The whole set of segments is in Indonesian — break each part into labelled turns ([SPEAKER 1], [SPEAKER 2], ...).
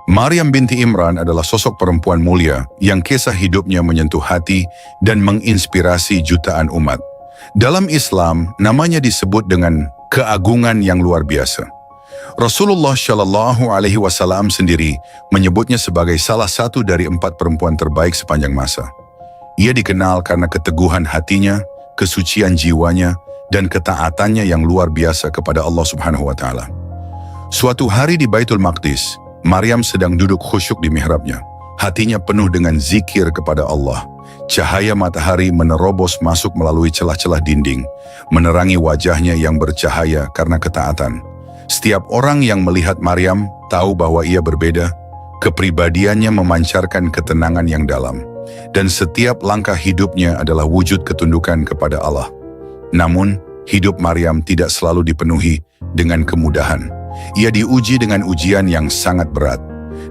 [SPEAKER 1] Maryam binti Imran adalah sosok perempuan mulia yang kisah hidupnya menyentuh hati dan menginspirasi jutaan umat. Dalam Islam, namanya disebut dengan keagungan yang luar biasa. Rasulullah Shallallahu Alaihi Wasallam sendiri menyebutnya sebagai salah satu dari 4 perempuan terbaik sepanjang masa. Ia dikenal karena keteguhan hatinya, kesucian jiwanya, dan ketaatannya yang luar biasa kepada Allah Subhanahu wa Ta'ala. Suatu hari di Baitul Maqdis, Maryam sedang duduk khusyuk di mihrabnya. Hatinya penuh dengan zikir kepada Allah. Cahaya matahari menerobos masuk melalui celah-celah dinding, menerangi wajahnya yang bercahaya karena ketaatan. Setiap orang yang melihat Maryam tahu bahwa ia berbeda. Kepribadiannya memancarkan ketenangan yang dalam, dan setiap langkah hidupnya adalah wujud ketundukan kepada Allah. Namun, hidup Maryam tidak selalu dipenuhi dengan kemudahan. Ia diuji dengan ujian yang sangat berat.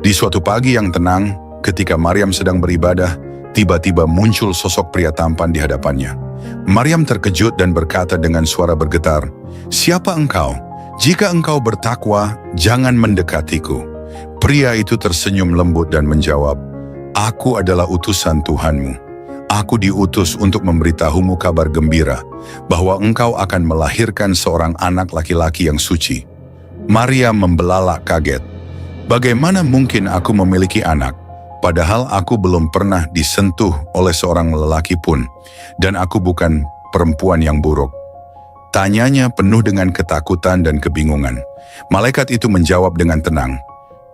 [SPEAKER 1] Di suatu pagi yang tenang, ketika Maryam sedang beribadah, tiba-tiba muncul sosok pria tampan di hadapannya. Maryam terkejut dan berkata dengan suara bergetar, "Siapa engkau? Jika engkau bertakwa, jangan mendekatiku." Pria itu tersenyum lembut dan menjawab, "Aku adalah utusan Tuhanmu. Aku diutus untuk memberitahumu kabar gembira, bahwa engkau akan melahirkan seorang anak laki-laki yang suci." Maryam membelalak kaget. "Bagaimana mungkin aku memiliki anak, padahal aku belum pernah disentuh oleh seorang lelaki pun, dan aku bukan perempuan yang buruk?" Tanyanya penuh dengan ketakutan dan kebingungan. Malaikat itu menjawab dengan tenang,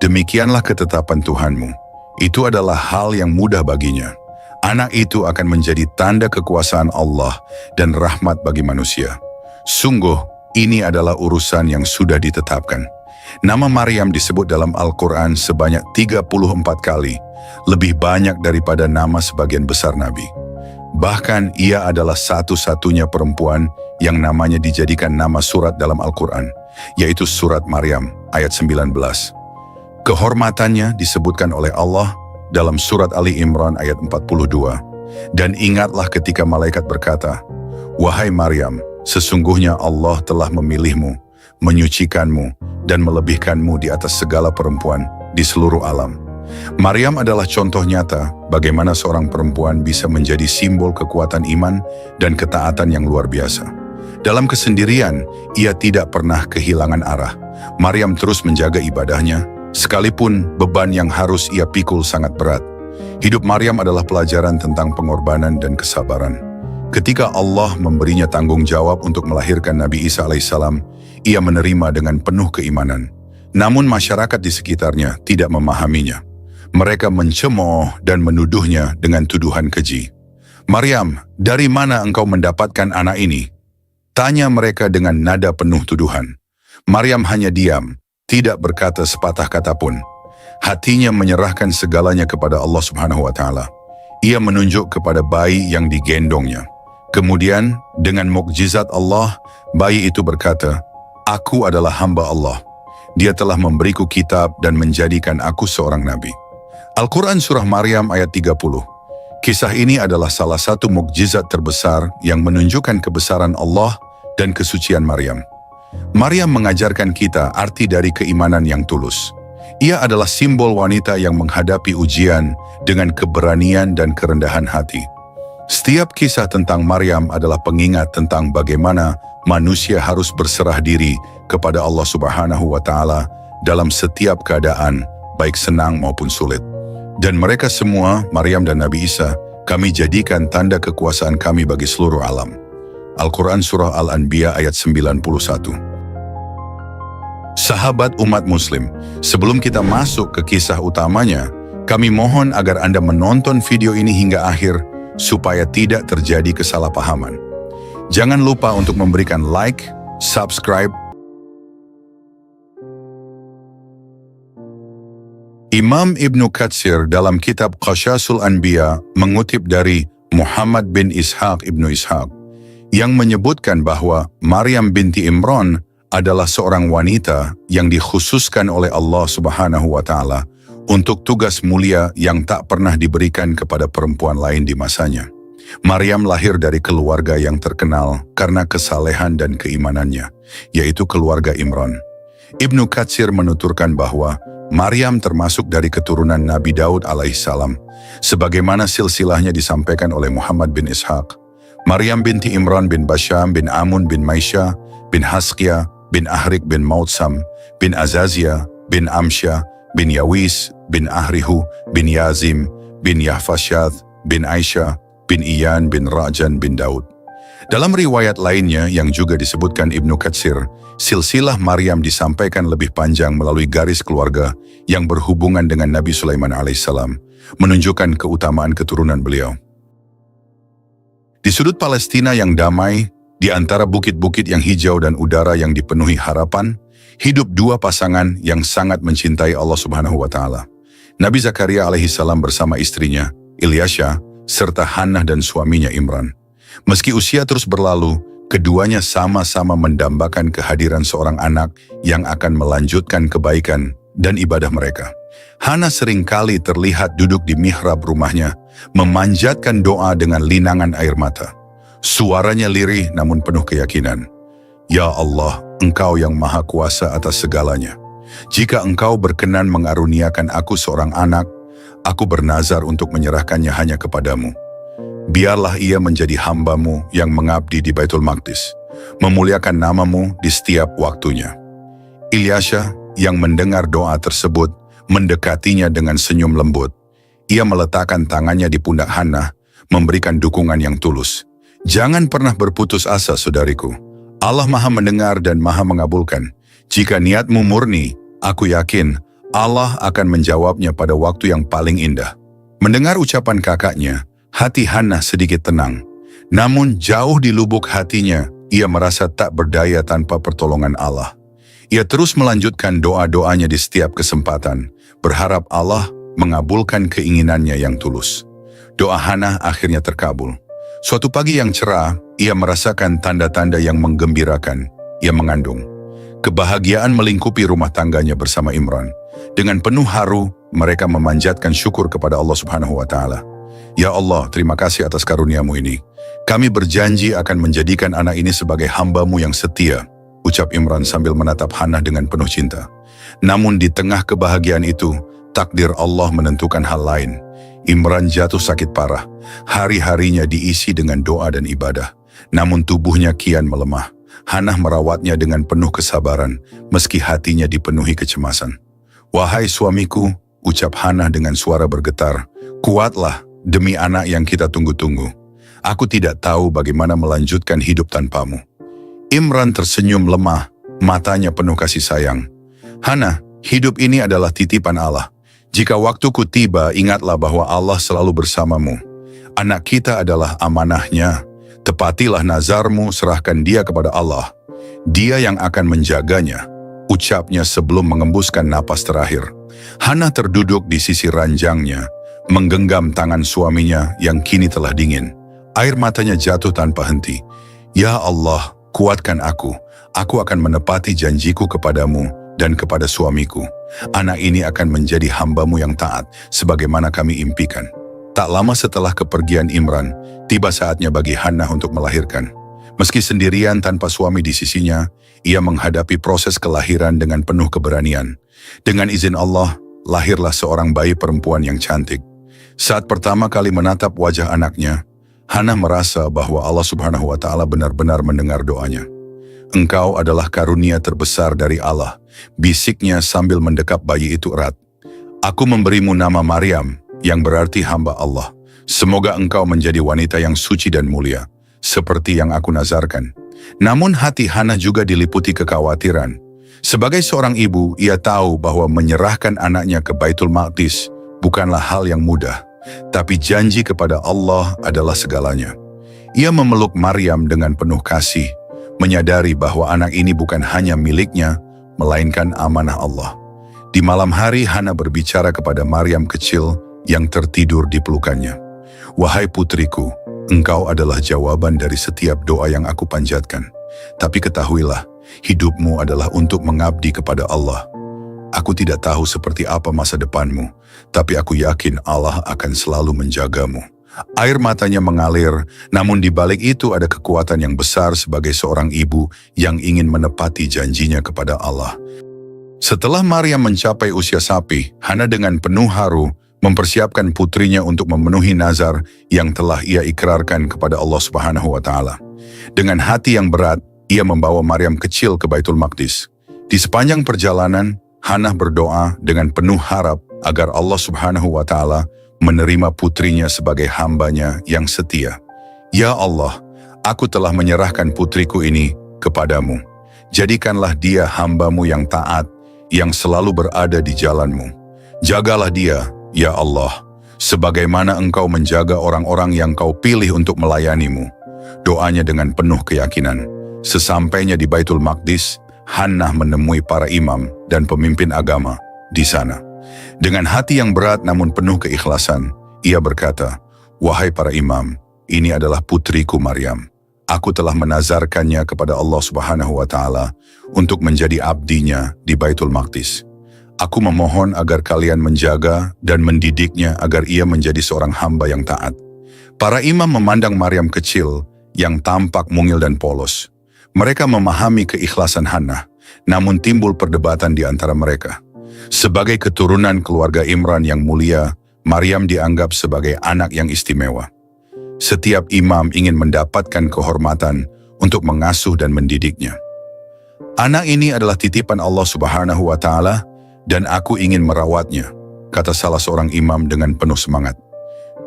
[SPEAKER 1] "Demikianlah ketetapan Tuhanmu. Itu adalah hal yang mudah baginya. Anak itu akan menjadi tanda kekuasaan Allah dan rahmat bagi manusia. Sungguh, ini adalah urusan yang sudah ditetapkan." Nama Maryam disebut dalam Al-Quran sebanyak 34 kali, lebih banyak daripada nama sebagian besar Nabi. Bahkan ia adalah satu-satunya perempuan yang namanya dijadikan nama surat dalam Al-Quran, yaitu surat Maryam ayat 19. Kehormatannya disebutkan oleh Allah dalam surat Ali Imran ayat 42. "Dan ingatlah ketika malaikat berkata, 'Wahai Maryam, sesungguhnya Allah telah memilihmu, menyucikanmu, dan melebihkanmu di atas segala perempuan di seluruh alam.'" Maryam adalah contoh nyata bagaimana seorang perempuan bisa menjadi simbol kekuatan iman dan ketaatan yang luar biasa. Dalam kesendirian, ia tidak pernah kehilangan arah. Maryam terus menjaga ibadahnya, sekalipun beban yang harus ia pikul sangat berat. Hidup Maryam adalah pelajaran tentang pengorbanan dan kesabaran. Ketika Allah memberinya tanggung jawab untuk melahirkan Nabi Isa alaihissalam, ia menerima dengan penuh keimanan. Namun masyarakat di sekitarnya tidak memahaminya. Mereka mencemooh dan menuduhnya dengan tuduhan keji. "Maryam, dari mana engkau mendapatkan anak ini?" Tanya mereka dengan nada penuh tuduhan. Maryam hanya diam, tidak berkata sepatah kata pun. Hatinya menyerahkan segalanya kepada Allah Subhanahu wa Ta'ala. Ia menunjuk kepada bayi yang digendongnya. Kemudian, dengan mukjizat Allah, bayi itu berkata, "Aku adalah hamba Allah. Dia telah memberiku kitab dan menjadikan aku seorang nabi." Al-Quran Surah Maryam ayat 30. Kisah ini adalah salah satu mukjizat terbesar yang menunjukkan kebesaran Allah dan kesucian Maryam. Maryam mengajarkan kita arti dari keimanan yang tulus. Ia adalah simbol wanita yang menghadapi ujian dengan keberanian dan kerendahan hati. Setiap kisah tentang Maryam adalah pengingat tentang bagaimana manusia harus berserah diri kepada Allah Subhanahu wa Ta'ala dalam setiap keadaan, baik senang maupun sulit. Dan mereka semua, Maryam dan Nabi Isa, kami jadikan tanda kekuasaan kami bagi seluruh alam. Al-Quran Surah Al-Anbiya ayat 91. Sahabat umat muslim, sebelum kita masuk ke kisah utamanya, kami mohon agar Anda menonton video ini hingga akhir supaya tidak terjadi kesalahpahaman. Jangan lupa untuk memberikan like, subscribe. Imam Ibnu Katsir dalam kitab Qashasul Anbiya mengutip dari Muhammad bin Ishaq Ibnu Ishaq yang menyebutkan bahwa Maryam binti Imran adalah seorang wanita yang dikhususkan oleh Allah Subhanahu wa Ta'ala untuk tugas mulia yang tak pernah diberikan kepada perempuan lain di masanya. Maryam lahir dari keluarga yang terkenal karena kesalehan dan keimanannya, yaitu keluarga Imran. Ibnu Katsir menuturkan bahwa Maryam termasuk dari keturunan Nabi Daud alaihissalam, sebagaimana silsilahnya disampaikan oleh Muhammad bin Ishaq. Maryam binti Imran bin Basham bin Amun bin Maisha bin Haskia bin Ahrik bin Mautsam bin Azazia bin Amsya bin Yawis bin Ahrihu bin Yazim bin Yahfasyath bin Aisyah bin Iyan bin Rajan bin Daud. Dalam riwayat lainnya yang juga disebutkan Ibnu Katsir, silsilah Maryam disampaikan lebih panjang melalui garis keluarga yang berhubungan dengan Nabi Sulaiman alaihissalam, menunjukkan keutamaan keturunan beliau. Di sudut Palestina yang damai, di antara bukit-bukit yang hijau dan udara yang dipenuhi harapan, hidup dua pasangan yang sangat mencintai Allah Subhanahu wa Ta'ala. Nabi Zakaria alaihissalam bersama istrinya, Ilyasha, serta Hannah dan suaminya Imran. Meski usia terus berlalu, keduanya sama-sama mendambakan kehadiran seorang anak yang akan melanjutkan kebaikan dan ibadah mereka. Hannah seringkali terlihat duduk di mihrab rumahnya, memanjatkan doa dengan linangan air mata. Suaranya lirih namun penuh keyakinan. Ya Allah, Engkau yang maha kuasa atas segalanya. Jika Engkau berkenan mengaruniakan aku seorang anak, aku bernazar untuk menyerahkannya hanya kepadamu. Biarlah ia menjadi hamba-Mu yang mengabdi di Baitul Maqdis, memuliakan nama-Mu di setiap waktunya. Ilyasha yang mendengar doa tersebut mendekatinya dengan senyum lembut. Ia meletakkan tangannya di pundak Hannah, memberikan dukungan yang tulus. Jangan pernah berputus asa, saudariku. Allah maha mendengar dan maha mengabulkan. Jika niatmu murni, aku yakin Allah akan menjawabnya pada waktu yang paling indah. Mendengar ucapan kakaknya, hati Hannah sedikit tenang. Namun jauh di lubuk hatinya, ia merasa tak berdaya tanpa pertolongan Allah. Ia terus melanjutkan doa-doanya di setiap kesempatan, berharap Allah mengabulkan keinginannya yang tulus. Doa Hannah akhirnya terkabul. Suatu pagi yang cerah, ia merasakan tanda-tanda yang menggembirakan. Ia mengandung. Kebahagiaan melingkupi rumah tangganya bersama Imran. Dengan penuh haru, mereka memanjatkan syukur kepada Allah Subhanahu wa Ta'ala. Ya Allah, terima kasih atas karunia-Mu ini. Kami berjanji akan menjadikan anak ini sebagai hamba-Mu yang setia, ucap Imran sambil menatap Hannah dengan penuh cinta. Namun di tengah kebahagiaan itu, takdir Allah menentukan hal lain. Imran jatuh sakit parah. Hari-harinya diisi dengan doa dan ibadah. Namun tubuhnya kian melemah. Hannah merawatnya dengan penuh kesabaran, meski hatinya dipenuhi kecemasan. Wahai suamiku, ucap Hannah dengan suara bergetar, kuatlah demi anak yang kita tunggu-tunggu. Aku tidak tahu bagaimana melanjutkan hidup tanpamu. Imran tersenyum lemah, matanya penuh kasih sayang. Hannah, hidup ini adalah titipan Allah. Jika waktuku tiba, ingatlah bahwa Allah selalu bersamamu. Anak kita adalah amanahnya. Tepatilah nazarmu, serahkan dia kepada Allah. Dia yang akan menjaganya, ucapnya sebelum mengembuskan napas terakhir. Hannah terduduk di sisi ranjangnya, menggenggam tangan suaminya yang kini telah dingin. Air matanya jatuh tanpa henti. Ya Allah, kuatkan aku. Aku akan menepati janjiku kepadamu dan kepada suamiku. Anak ini akan menjadi hamba-Mu yang taat, sebagaimana kami impikan. Tak lama setelah kepergian Imran, tiba saatnya bagi Hannah untuk melahirkan. Meski sendirian tanpa suami di sisinya, ia menghadapi proses kelahiran dengan penuh keberanian. Dengan izin Allah, lahirlah seorang bayi perempuan yang cantik. Saat pertama kali menatap wajah anaknya, Hannah merasa bahwa Allah Subhanahu wa Ta'ala benar-benar mendengar doanya. Engkau adalah karunia terbesar dari Allah, bisiknya sambil mendekap bayi itu erat. Aku memberimu nama Maryam, yang berarti hamba Allah. Semoga engkau menjadi wanita yang suci dan mulia, seperti yang aku nazarkan. Namun hati Hannah juga diliputi kekhawatiran. Sebagai seorang ibu, ia tahu bahwa menyerahkan anaknya ke Baitul Maqdis bukanlah hal yang mudah, tapi janji kepada Allah adalah segalanya. Ia memeluk Maryam dengan penuh kasih, menyadari bahwa anak ini bukan hanya miliknya, melainkan amanah Allah. Di malam hari, Hannah berbicara kepada Maryam kecil yang tertidur di pelukannya. Wahai putriku, engkau adalah jawaban dari setiap doa yang aku panjatkan. Tapi ketahuilah, hidupmu adalah untuk mengabdi kepada Allah. Aku tidak tahu seperti apa masa depanmu, tapi aku yakin Allah akan selalu menjagamu. Air matanya mengalir, namun di balik itu ada kekuatan yang besar sebagai seorang ibu yang ingin menepati janjinya kepada Allah. Setelah Maryam mencapai usia sapi, Hana dengan penuh haru mempersiapkan putrinya untuk memenuhi nazar yang telah ia ikrarkan kepada Allah Subhanahu wa Ta'ala. Dengan hati yang berat, ia membawa Maryam kecil ke Baitul Maqdis. Di sepanjang perjalanan, Hana berdoa dengan penuh harap agar Allah Subhanahu wa Ta'ala menerima putrinya sebagai hambanya yang setia. Ya Allah, aku telah menyerahkan putriku ini kepadamu. Jadikanlah dia hamba-Mu yang taat, yang selalu berada di jalan-Mu. Jagalah dia, ya Allah, sebagaimana Engkau menjaga orang-orang yang Kau pilih untuk melayani-Mu. Doanya dengan penuh keyakinan. Sesampainya di Baitul Maqdis, Hannah menemui para imam dan pemimpin agama di sana. Dengan hati yang berat namun penuh keikhlasan, ia berkata, "Wahai para imam, ini adalah putriku Maryam. Aku telah menazarkannya kepada Allah Subhanahu wa Ta'ala untuk menjadi abdinya di Baitul Maqdis. Aku memohon agar kalian menjaga dan mendidiknya agar ia menjadi seorang hamba yang taat." Para imam memandang Maryam kecil yang tampak mungil dan polos. Mereka memahami keikhlasan Hannah, namun timbul perdebatan di antara mereka. Sebagai keturunan keluarga Imran yang mulia, Maryam dianggap sebagai anak yang istimewa. Setiap imam ingin mendapatkan kehormatan untuk mengasuh dan mendidiknya. "Anak ini adalah titipan Allah Subhanahu wa Ta'ala dan aku ingin merawatnya," kata salah seorang imam dengan penuh semangat.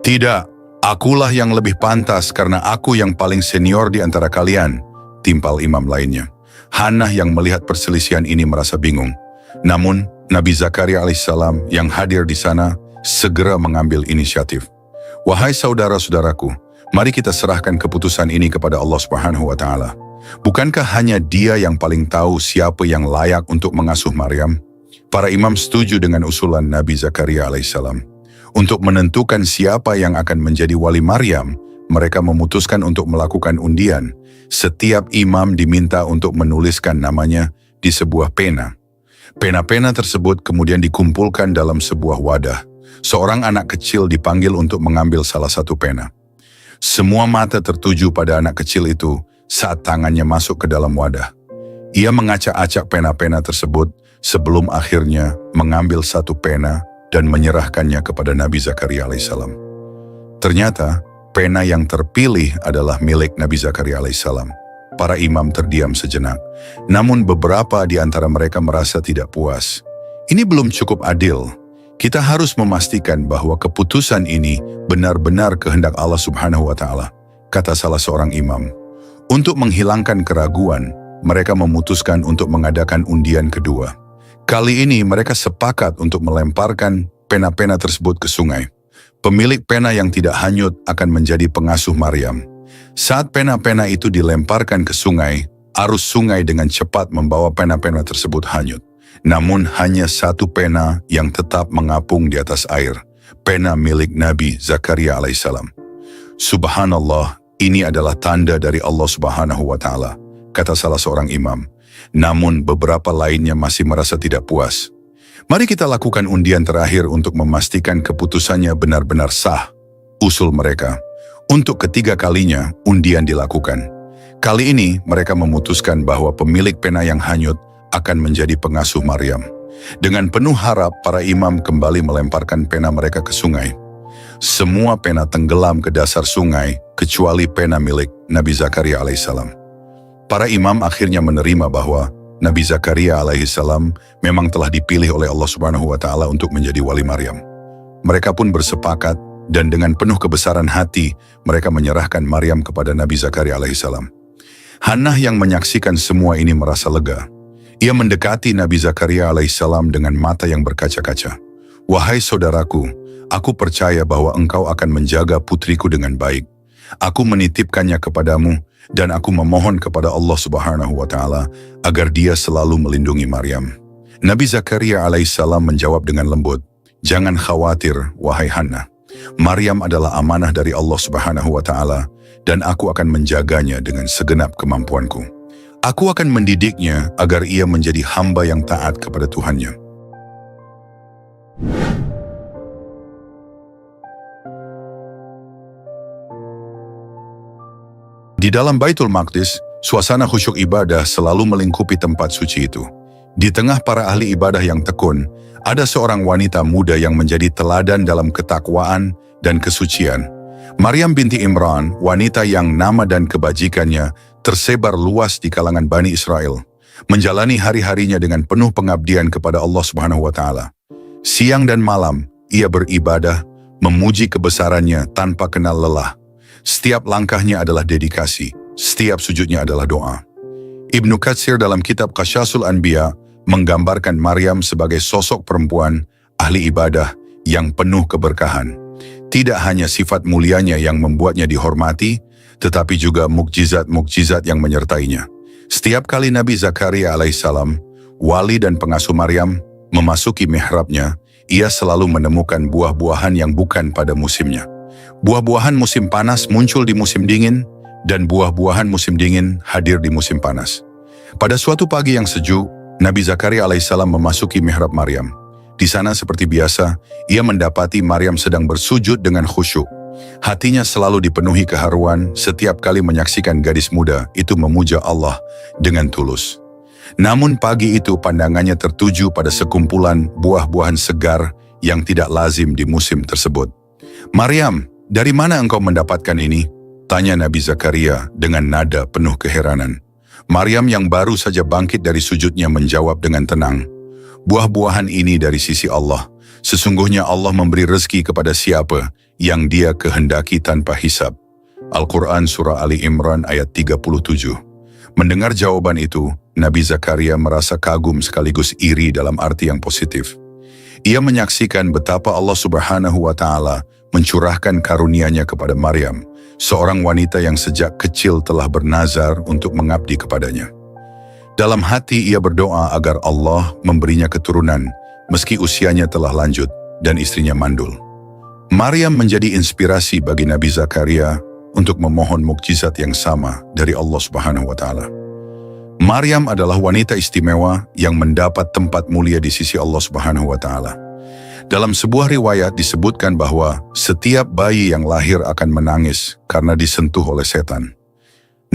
[SPEAKER 1] "Tidak, akulah yang lebih pantas karena aku yang paling senior di antara kalian," timpal imam lainnya. Hannah yang melihat perselisihan ini merasa bingung. Namun, Nabi Zakaria alaihissalam yang hadir di sana segera mengambil inisiatif. "Wahai saudara-saudaraku, mari kita serahkan keputusan ini kepada Allah Subhanahu wa Ta'ala. Bukankah hanya Dia yang paling tahu siapa yang layak untuk mengasuh Maryam?" Para imam setuju dengan usulan Nabi Zakaria alaihissalam. Untuk menentukan siapa yang akan menjadi wali Maryam, mereka memutuskan untuk melakukan undian. Setiap imam diminta untuk menuliskan namanya di sebuah pena. Pena-pena tersebut kemudian dikumpulkan dalam sebuah wadah. Seorang anak kecil dipanggil untuk mengambil salah satu pena. Semua mata tertuju pada anak kecil itu saat tangannya masuk ke dalam wadah. Ia mengacak-acak pena-pena tersebut sebelum akhirnya mengambil satu pena dan menyerahkannya kepada Nabi Zakaria alaihissalam. Ternyata, pena yang terpilih adalah milik Nabi Zakaria alaihissalam. Para imam terdiam sejenak, namun beberapa di antara mereka merasa tidak puas. Ini belum cukup adil. Kita harus memastikan bahwa keputusan ini benar-benar kehendak Allah Subhanahu wa Ta'ala, kata salah seorang imam. Untuk menghilangkan keraguan, mereka memutuskan untuk mengadakan undian kedua. Kali ini mereka sepakat untuk melemparkan pena-pena tersebut ke sungai. Pemilik pena yang tidak hanyut akan menjadi pengasuh Maryam. Saat pena-pena itu dilemparkan ke sungai, arus sungai dengan cepat membawa pena-pena tersebut hanyut. Namun hanya satu pena yang tetap mengapung di atas air, pena milik Nabi Zakaria alaihissalam. "Subhanallah, ini adalah tanda dari Allah Subhanahu wa Ta'ala," kata salah seorang imam. Namun beberapa lainnya masih merasa tidak puas. "Mari kita lakukan undian terakhir untuk memastikan keputusannya benar-benar sah," usul mereka. Untuk ketiga kalinya, undian dilakukan. Kali ini, mereka memutuskan bahwa pemilik pena yang hanyut akan menjadi pengasuh Maryam. Dengan penuh harap, para imam kembali melemparkan pena mereka ke sungai. Semua pena tenggelam ke dasar sungai, kecuali pena milik Nabi Zakaria alaihissalam. Para imam akhirnya menerima bahwa Nabi Zakaria alaihissalam memang telah dipilih oleh Allah Subhanahu wa Ta'ala untuk menjadi wali Maryam. Mereka pun bersepakat dan dengan penuh kebesaran hati mereka menyerahkan Maryam kepada Nabi Zakaria alaihissalam. Hannah yang menyaksikan semua ini merasa lega. Ia mendekati Nabi Zakaria alaihissalam dengan mata yang berkaca-kaca. "Wahai saudaraku, aku percaya bahwa engkau akan menjaga putriku dengan baik. Aku menitipkannya kepadamu dan aku memohon kepada Allah Subhanahu wa Ta'ala agar Dia selalu melindungi Maryam." Nabi Zakaria alaihissalam menjawab dengan lembut, "Jangan khawatir, wahai Hannah. Maryam adalah amanah dari Allah Subhanahu wa Ta'ala dan aku akan menjaganya dengan segenap kemampuanku. Aku akan mendidiknya agar ia menjadi hamba yang taat kepada Tuhannya." Di dalam Baitul Maqdis, suasana khusyuk ibadah selalu melingkupi tempat suci itu. Di tengah para ahli ibadah yang tekun, ada seorang wanita muda yang menjadi teladan dalam ketakwaan dan kesucian. Maryam binti Imran, wanita yang nama dan kebajikannya tersebar luas di kalangan Bani Israel, menjalani hari-harinya dengan penuh pengabdian kepada Allah Subhanahu wa Ta'ala. Siang dan malam, ia beribadah, memuji kebesarannya tanpa kenal lelah. Setiap langkahnya adalah dedikasi, setiap sujudnya adalah doa. Ibnu Katsir dalam kitab Qasyasul Anbiya menggambarkan Maryam sebagai sosok perempuan ahli ibadah yang penuh keberkahan. Tidak hanya sifat mulianya yang membuatnya dihormati, tetapi juga mukjizat-mukjizat yang menyertainya. Setiap kali Nabi Zakaria alaihissalam, wali dan pengasuh Maryam, memasuki mihrabnya, ia selalu menemukan buah-buahan yang bukan pada musimnya. Buah-buahan musim panas muncul di musim dingin, dan buah-buahan musim dingin hadir di musim panas. Pada suatu pagi yang sejuk, Nabi Zakaria alaihissalam memasuki mihrab Maryam. Di sana seperti biasa, ia mendapati Maryam sedang bersujud dengan khusyuk. Hatinya selalu dipenuhi keharuan setiap kali menyaksikan gadis muda itu memuja Allah dengan tulus. Namun pagi itu pandangannya tertuju pada sekumpulan buah-buahan segar yang tidak lazim di musim tersebut. "Maryam, dari mana engkau mendapatkan ini?" tanya Nabi Zakaria dengan nada penuh keheranan. Maryam yang baru saja bangkit dari sujudnya menjawab dengan tenang, "Buah-buahan ini dari sisi Allah. Sesungguhnya Allah memberi rezeki kepada siapa yang Dia kehendaki tanpa hisab." Al-Quran Surah Ali Imran ayat 37. Mendengar jawaban itu, Nabi Zakaria merasa kagum sekaligus iri dalam arti yang positif. Ia menyaksikan betapa Allah Subhanahu wa Ta'ala mencurahkan karunia-Nya kepada Maryam, seorang wanita yang sejak kecil telah bernazar untuk mengabdi kepadanya. Dalam hati ia berdoa agar Allah memberinya keturunan, meski usianya telah lanjut dan istrinya mandul. Maryam menjadi inspirasi bagi Nabi Zakaria untuk memohon mukjizat yang sama dari Allah Subhanahu wa Ta'ala. Maryam adalah wanita istimewa yang mendapat tempat mulia di sisi Allah Subhanahu wa Ta'ala. Dalam sebuah riwayat disebutkan bahwa setiap bayi yang lahir akan menangis karena disentuh oleh setan.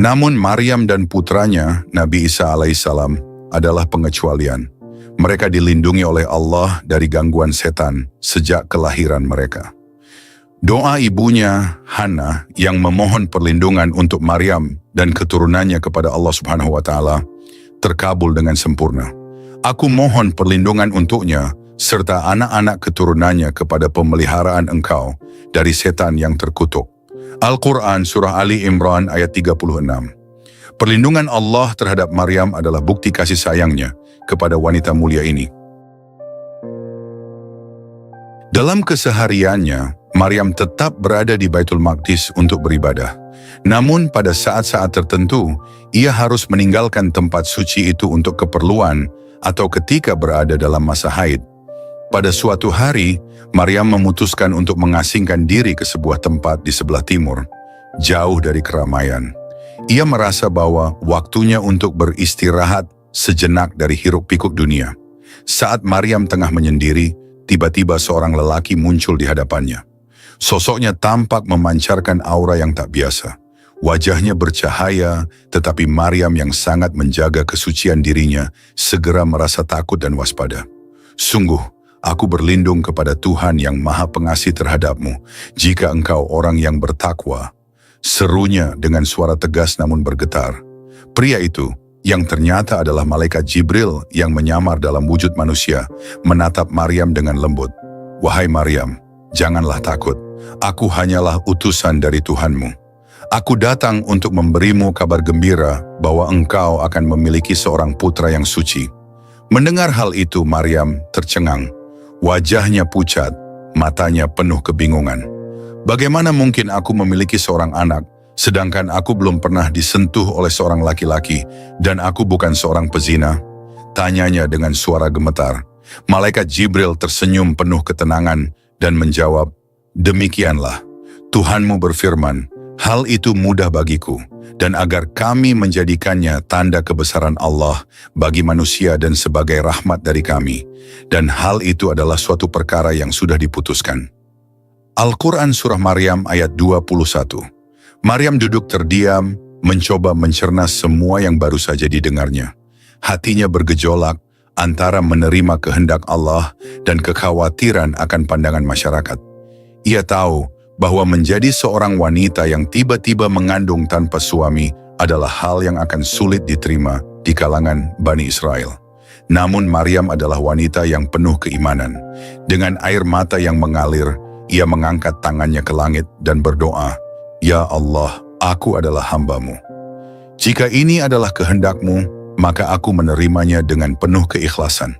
[SPEAKER 1] Namun Maryam dan putranya, Nabi Isa alaihissalam, adalah pengecualian. Mereka dilindungi oleh Allah dari gangguan setan sejak kelahiran mereka. Doa ibunya, Hana, yang memohon perlindungan untuk Maryam dan keturunannya kepada Allah Subhanahu wa Ta'ala, terkabul dengan sempurna. "Aku mohon perlindungan untuknya, serta anak-anak keturunannya kepada pemeliharaan Engkau dari setan yang terkutuk." Al-Quran Surah Ali Imran ayat 36. Perlindungan Allah terhadap Maryam adalah bukti kasih sayangnya kepada wanita mulia ini. Dalam kesehariannya, Maryam tetap berada di Baitul Maqdis untuk beribadah. Namun pada saat-saat tertentu, ia harus meninggalkan tempat suci itu untuk keperluan atau ketika berada dalam masa haid. Pada suatu hari, Maryam memutuskan untuk mengasingkan diri ke sebuah tempat di sebelah timur, jauh dari keramaian. Ia merasa bahwa waktunya untuk beristirahat sejenak dari hiruk-pikuk dunia. Saat Maryam tengah menyendiri, tiba-tiba seorang lelaki muncul di hadapannya. Sosoknya tampak memancarkan aura yang tak biasa. Wajahnya bercahaya, tetapi Maryam yang sangat menjaga kesucian dirinya segera merasa takut dan waspada. "Sungguh, aku berlindung kepada Tuhan yang Maha Pengasih terhadapmu, jika engkau orang yang bertakwa," serunya dengan suara tegas namun bergetar. Pria itu, yang ternyata adalah malaikat Jibril yang menyamar dalam wujud manusia, menatap Maryam dengan lembut. "Wahai Maryam, janganlah takut. Aku hanyalah utusan dari Tuhanmu. Aku datang untuk memberimu kabar gembira bahwa engkau akan memiliki seorang putra yang suci." Mendengar hal itu, Maryam tercengang. Wajahnya pucat, matanya penuh kebingungan. "Bagaimana mungkin aku memiliki seorang anak, sedangkan aku belum pernah disentuh oleh seorang laki-laki, dan aku bukan seorang pezina?" tanyanya dengan suara gemetar. Malaikat Jibril tersenyum penuh ketenangan dan menjawab, "Demikianlah, Tuhanmu berfirman, hal itu mudah bagiku, dan agar kami menjadikannya tanda kebesaran Allah bagi manusia dan sebagai rahmat dari kami. Dan hal itu adalah suatu perkara yang sudah diputuskan." Al-Quran Surah Maryam ayat 21. Maryam duduk terdiam, mencoba mencerna semua yang baru saja didengarnya. Hatinya bergejolak, antara menerima kehendak Allah dan kekhawatiran akan pandangan masyarakat. Ia tahu bahwa menjadi seorang wanita yang tiba-tiba mengandung tanpa suami adalah hal yang akan sulit diterima di kalangan Bani Israel. Namun Maryam adalah wanita yang penuh keimanan. Dengan air mata yang mengalir, ia mengangkat tangannya ke langit dan berdoa, "Ya Allah, aku adalah hamba-Mu. Jika ini adalah kehendak-Mu, maka aku menerimanya dengan penuh keikhlasan.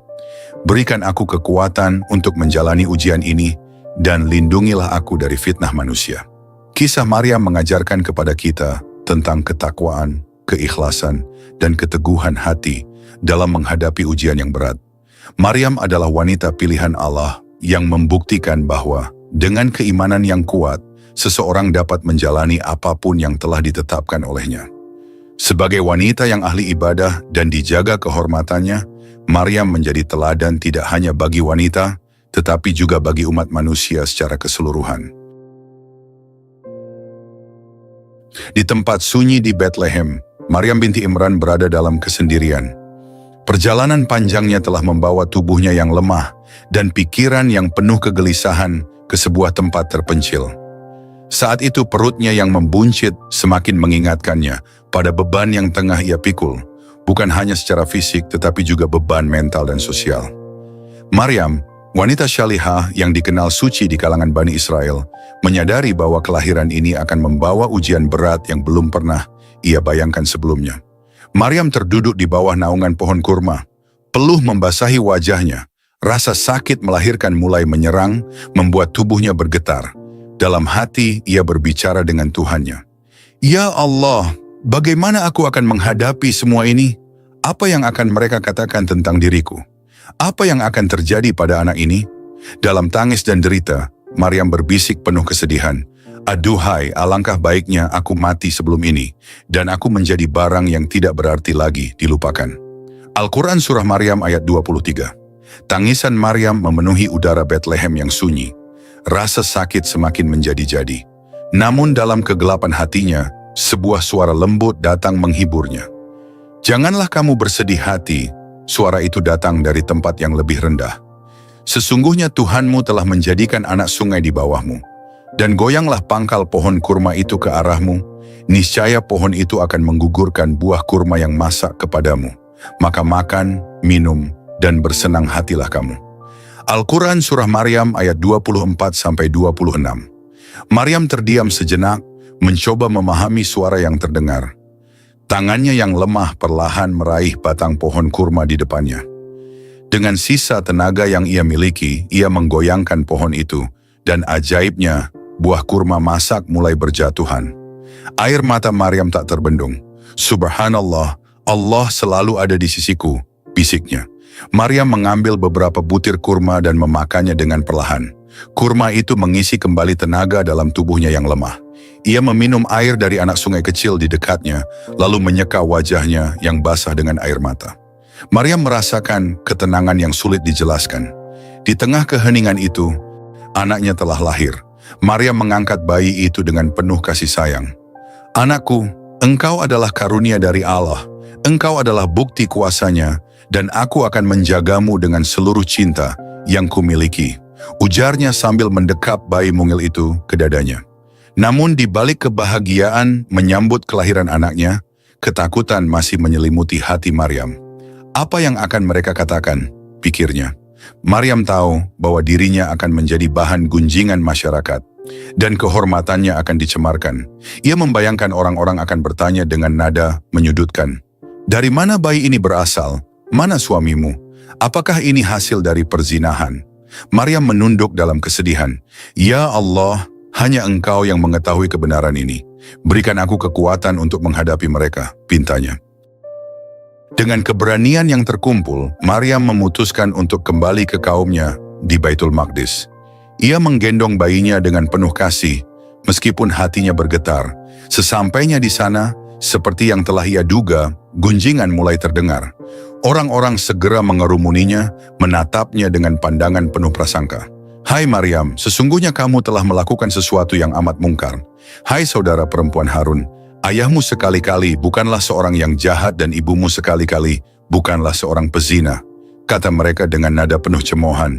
[SPEAKER 1] Berikan aku kekuatan untuk menjalani ujian ini, dan lindungilah aku dari fitnah manusia." Kisah Maryam mengajarkan kepada kita tentang ketakwaan, keikhlasan, dan keteguhan hati dalam menghadapi ujian yang berat. Maryam adalah wanita pilihan Allah yang membuktikan bahwa dengan keimanan yang kuat, seseorang dapat menjalani apapun yang telah ditetapkan olehnya. Sebagai wanita yang ahli ibadah dan dijaga kehormatannya, Maryam menjadi teladan tidak hanya bagi wanita, tetapi juga bagi umat manusia secara keseluruhan. Di tempat sunyi di Bethlehem, Maryam binti Imran berada dalam kesendirian. Perjalanan panjangnya telah membawa tubuhnya yang lemah dan pikiran yang penuh kegelisahan ke sebuah tempat terpencil. Saat itu perutnya yang membuncit semakin mengingatkannya pada beban yang tengah ia pikul, bukan hanya secara fisik tetapi juga beban mental dan sosial. Maryam, wanita syalihah yang dikenal suci di kalangan Bani Israel, menyadari bahwa kelahiran ini akan membawa ujian berat yang belum pernah ia bayangkan sebelumnya. Maryam terduduk di bawah naungan pohon kurma, peluh membasahi wajahnya. Rasa sakit melahirkan mulai menyerang, membuat tubuhnya bergetar. Dalam hati ia berbicara dengan Tuhannya. "Ya Allah, bagaimana aku akan menghadapi semua ini? Apa yang akan mereka katakan tentang diriku? Apa yang akan terjadi pada anak ini?" Dalam tangis dan derita, Maryam berbisik penuh kesedihan, "Aduhai, alangkah baiknya aku mati sebelum ini, dan aku menjadi barang yang tidak berarti lagi dilupakan." Al-Quran Surah Maryam ayat 23. Tangisan Maryam memenuhi udara Bethlehem yang sunyi. Rasa sakit semakin menjadi-jadi. Namun dalam kegelapan hatinya, sebuah suara lembut datang menghiburnya. "Janganlah kamu bersedih hati," suara itu datang dari tempat yang lebih rendah. "Sesungguhnya Tuhanmu telah menjadikan anak sungai di bawahmu. Dan goyanglah pangkal pohon kurma itu ke arahmu, niscaya pohon itu akan menggugurkan buah kurma yang masak kepadamu. Maka makan, minum, dan bersenang hatilah kamu." Al-Quran Surah Maryam ayat 24-26. Maryam terdiam sejenak, mencoba memahami suara yang terdengar. Tangannya yang lemah perlahan meraih batang pohon kurma di depannya. Dengan sisa tenaga yang ia miliki, ia menggoyangkan pohon itu, dan ajaibnya, buah kurma masak mulai berjatuhan. Air mata Maryam tak terbendung. "Subhanallah, Allah selalu ada di sisiku," bisiknya. Maryam mengambil beberapa butir kurma dan memakannya dengan perlahan. Kurma itu mengisi kembali tenaga dalam tubuhnya yang lemah. Ia meminum air dari anak sungai kecil di dekatnya, lalu menyeka wajahnya yang basah dengan air mata. Maryam merasakan ketenangan yang sulit dijelaskan. Di tengah keheningan itu, anaknya telah lahir. Maryam mengangkat bayi itu dengan penuh kasih sayang. "Anakku, engkau adalah karunia dari Allah. Engkau adalah bukti kuasanya, dan aku akan menjagamu dengan seluruh cinta yang kumiliki," ujarnya sambil mendekap bayi mungil itu ke dadanya. Namun di balik kebahagiaan menyambut kelahiran anaknya, ketakutan masih menyelimuti hati Maryam. Apa yang akan mereka katakan? Pikirnya. Maryam tahu bahwa dirinya akan menjadi bahan gunjingan masyarakat, dan kehormatannya akan dicemarkan. Ia membayangkan orang-orang akan bertanya dengan nada menyudutkan, "Dari mana bayi ini berasal? Mana suamimu? Apakah ini hasil dari perzinahan?" Maryam menunduk dalam kesedihan. "Ya Allah, hanya Engkau yang mengetahui kebenaran ini. Berikan aku kekuatan untuk menghadapi mereka," pintanya. Dengan keberanian yang terkumpul, Maryam memutuskan untuk kembali ke kaumnya di Baitul Maqdis. Ia menggendong bayinya dengan penuh kasih, meskipun hatinya bergetar. Sesampainya di sana, seperti yang telah ia duga, gunjingan mulai terdengar. Orang-orang segera mengerumuninya, menatapnya dengan pandangan penuh prasangka. "Hai Maryam, sesungguhnya kamu telah melakukan sesuatu yang amat mungkar. Hai saudara perempuan Harun, ayahmu sekali-kali bukanlah seorang yang jahat dan ibumu sekali-kali bukanlah seorang pezina. kata mereka dengan nada penuh cemoohan.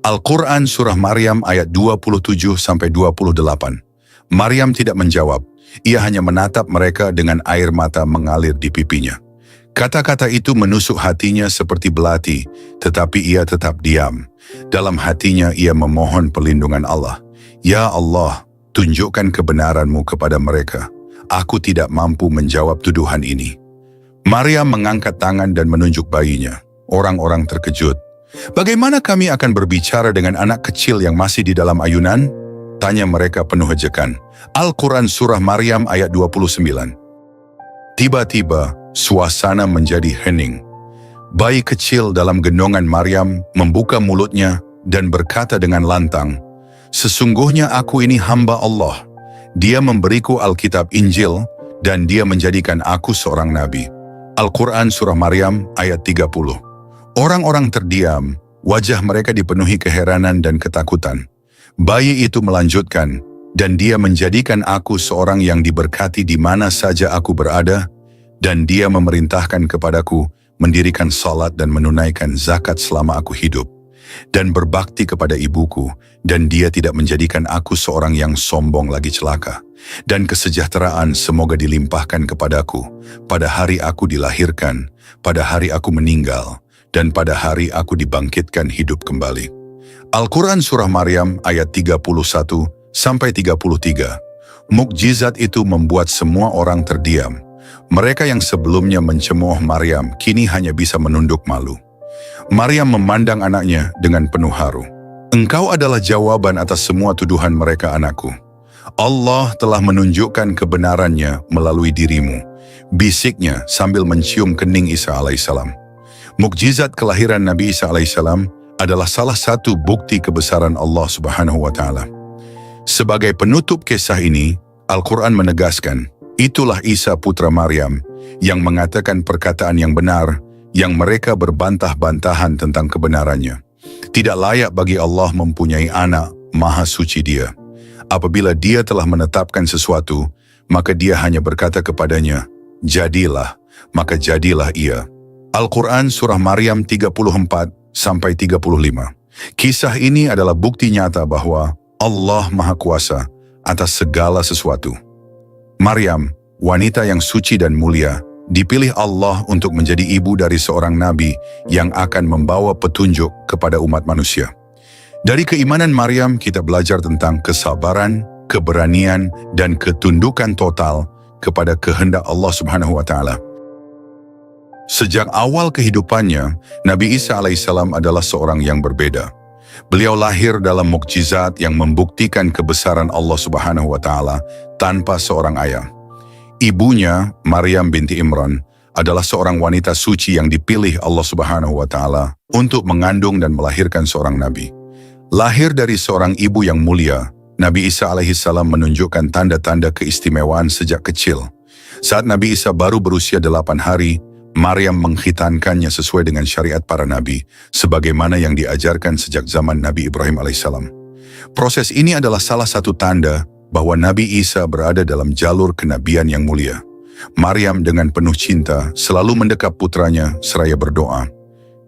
[SPEAKER 1] Al-Quran Surah Maryam ayat 27-28. Maryam tidak menjawab, ia hanya menatap mereka dengan air mata mengalir di pipinya. Kata-kata itu menusuk hatinya seperti belati, tetapi ia tetap diam. Dalam hatinya ia memohon perlindungan Allah. Ya Allah, tunjukkan kebenaran-Mu kepada mereka. Aku tidak mampu menjawab tuduhan ini. Maryam mengangkat tangan dan menunjuk bayinya. Orang-orang terkejut. Bagaimana kami akan berbicara dengan anak kecil yang masih di dalam ayunan? Tanya mereka penuh ejekan. Al-Quran Surah Maryam ayat 29. Tiba-tiba, suasana menjadi hening. Bayi kecil dalam gendongan Maryam membuka mulutnya dan berkata dengan lantang, "Sesungguhnya aku ini hamba Allah. Dia memberiku Alkitab Injil dan dia menjadikan aku seorang nabi." Al-Quran Surah Maryam ayat 30. Orang-orang terdiam, wajah mereka dipenuhi keheranan dan ketakutan. Bayi itu melanjutkan, "Dan dia menjadikan aku seorang yang diberkati di mana saja aku berada, dan dia memerintahkan kepadaku mendirikan salat dan menunaikan zakat selama aku hidup, dan berbakti kepada ibuku, dan dia tidak menjadikan aku seorang yang sombong lagi celaka. Dan kesejahteraan semoga dilimpahkan kepadaku pada hari aku dilahirkan, pada hari aku meninggal, dan pada hari aku dibangkitkan hidup kembali." Al-Quran Surah Maryam ayat 31-33. Mukjizat itu membuat semua orang terdiam. Mereka yang sebelumnya mencemooh Maryam kini hanya bisa menunduk malu. Maryam memandang anaknya dengan penuh haru. "Engkau adalah jawaban atas semua tuduhan mereka, anakku. Allah telah menunjukkan kebenarannya melalui dirimu," bisiknya sambil mencium kening Isa alaihissalam. Mukjizat kelahiran Nabi Isa alaihissalam adalah salah satu bukti kebesaran Allah Subhanahu wa Ta'ala. Sebagai penutup kisah ini, Al-Quran menegaskan, itulah Isa putra Maryam yang mengatakan perkataan yang benar, yang mereka berbantah-bantahan tentang kebenarannya. Tidak layak bagi Allah mempunyai anak, maha suci Dia. Apabila Dia telah menetapkan sesuatu, maka Dia hanya berkata kepadanya, "Jadilah," maka jadilah ia. Al-Quran Surah Maryam 34-35. Kisah ini adalah bukti nyata bahwa Allah Maha Kuasa atas segala sesuatu. Maryam, wanita yang suci dan mulia, dipilih Allah untuk menjadi ibu dari seorang nabi yang akan membawa petunjuk kepada umat manusia. Dari keimanan Maryam kita belajar tentang kesabaran, keberanian, dan ketundukan total kepada kehendak Allah Subhanahu wa Ta'ala. Sejak awal kehidupannya, Nabi Isa alaihissalam adalah seorang yang berbeda. Beliau lahir dalam mukjizat yang membuktikan kebesaran Allah Subhanahu wa Ta'ala tanpa seorang ayah. Ibunya, Maryam binti Imran, adalah seorang wanita suci yang dipilih Allah Subhanahu wa Ta'ala untuk mengandung dan melahirkan seorang nabi. Lahir dari seorang ibu yang mulia, Nabi Isa alaihissalam menunjukkan tanda-tanda keistimewaan sejak kecil. Saat Nabi Isa baru berusia 8 hari, Maryam mengkhitankannya sesuai dengan syariat para nabi, sebagaimana yang diajarkan sejak zaman Nabi Ibrahim alaihissalam. Proses ini adalah salah satu tanda bahwa Nabi Isa berada dalam jalur kenabian yang mulia. Maryam dengan penuh cinta selalu mendekap putranya seraya berdoa,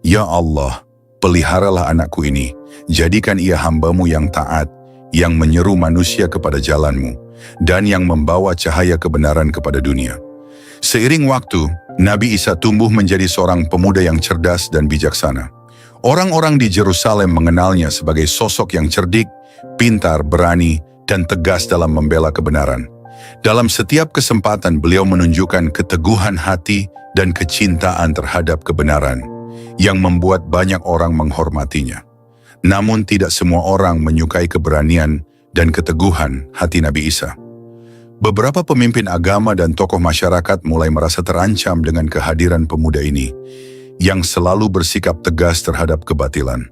[SPEAKER 1] "Ya Allah, peliharalah anakku ini, jadikan ia hamba-Mu yang taat, yang menyeru manusia kepada jalan-Mu, dan yang membawa cahaya kebenaran kepada dunia." Seiring waktu, Nabi Isa tumbuh menjadi seorang pemuda yang cerdas dan bijaksana. Orang-orang di Yerusalem mengenalnya sebagai sosok yang cerdik, pintar, berani, dan tegas dalam membela kebenaran. Dalam setiap kesempatan beliau menunjukkan keteguhan hati dan kecintaan terhadap kebenaran, yang membuat banyak orang menghormatinya. Namun tidak semua orang menyukai keberanian dan keteguhan hati Nabi Isa. Beberapa pemimpin agama dan tokoh masyarakat mulai merasa terancam dengan kehadiran pemuda ini, yang selalu bersikap tegas terhadap kebatilan.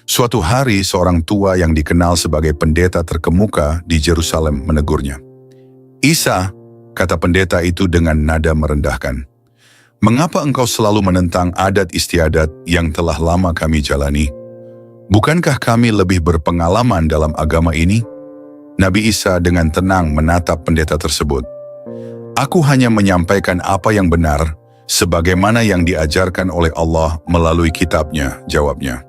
[SPEAKER 1] Suatu hari, seorang tua yang dikenal sebagai pendeta terkemuka di Yerusalem menegurnya. "Isa," kata pendeta itu dengan nada merendahkan, "mengapa engkau selalu menentang adat istiadat yang telah lama kami jalani? Bukankah kami lebih berpengalaman dalam agama ini?" Nabi Isa dengan tenang menatap pendeta tersebut. "Aku hanya menyampaikan apa yang benar, sebagaimana yang diajarkan oleh Allah melalui kitabnya, jawabnya.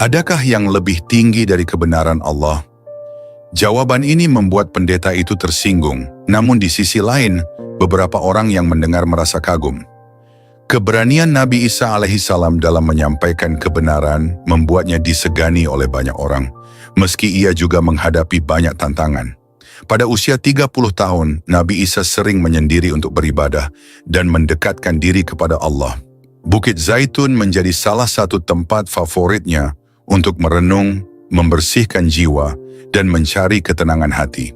[SPEAKER 1] Adakah yang lebih tinggi dari kebenaran Allah? Jawaban ini membuat pendeta itu tersinggung, namun di sisi lain, beberapa orang yang mendengar merasa kagum. Keberanian Nabi Isa alaihissalam dalam menyampaikan kebenaran membuatnya disegani oleh banyak orang, meski ia juga menghadapi banyak tantangan. Pada usia 30 tahun, Nabi Isa sering menyendiri untuk beribadah dan mendekatkan diri kepada Allah. Bukit Zaitun menjadi salah satu tempat favoritnya untuk merenung, membersihkan jiwa, dan mencari ketenangan hati.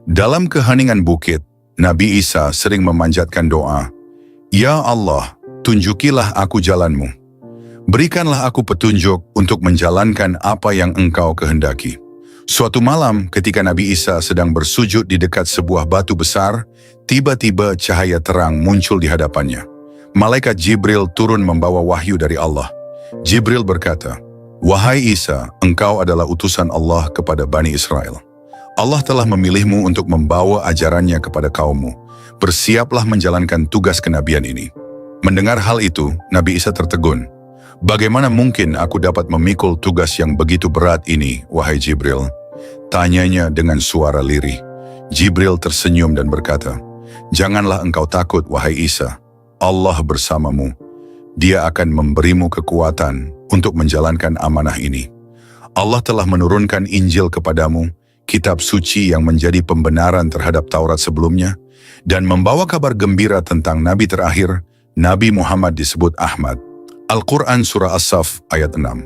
[SPEAKER 1] Dalam keheningan bukit, Nabi Isa sering memanjatkan doa, "Ya Allah, tunjukilah aku jalanmu. Berikanlah aku petunjuk untuk menjalankan apa yang Engkau kehendaki." Suatu malam ketika Nabi Isa sedang bersujud di dekat sebuah batu besar, tiba-tiba cahaya terang muncul di hadapannya. Malaikat Jibril turun membawa wahyu dari Allah. Jibril berkata, "Wahai Isa, engkau adalah utusan Allah kepada Bani Israel. Allah telah memilihmu untuk membawa ajarannya kepada kaummu. Bersiaplah menjalankan tugas kenabian ini." Mendengar hal itu, Nabi Isa tertegun. "Bagaimana mungkin aku dapat memikul tugas yang begitu berat ini, wahai Jibril?" Tanyanya dengan suara lirih. Jibril tersenyum dan berkata, "Janganlah engkau takut, wahai Isa. Allah bersamamu. Dia akan memberimu kekuatan untuk menjalankan amanah ini. Allah telah menurunkan Injil kepadamu, kitab suci yang menjadi pembenaran terhadap Taurat sebelumnya, dan membawa kabar gembira tentang Nabi terakhir, Nabi Muhammad disebut Ahmad." Al-Quran Surah As-Saff ayat 6.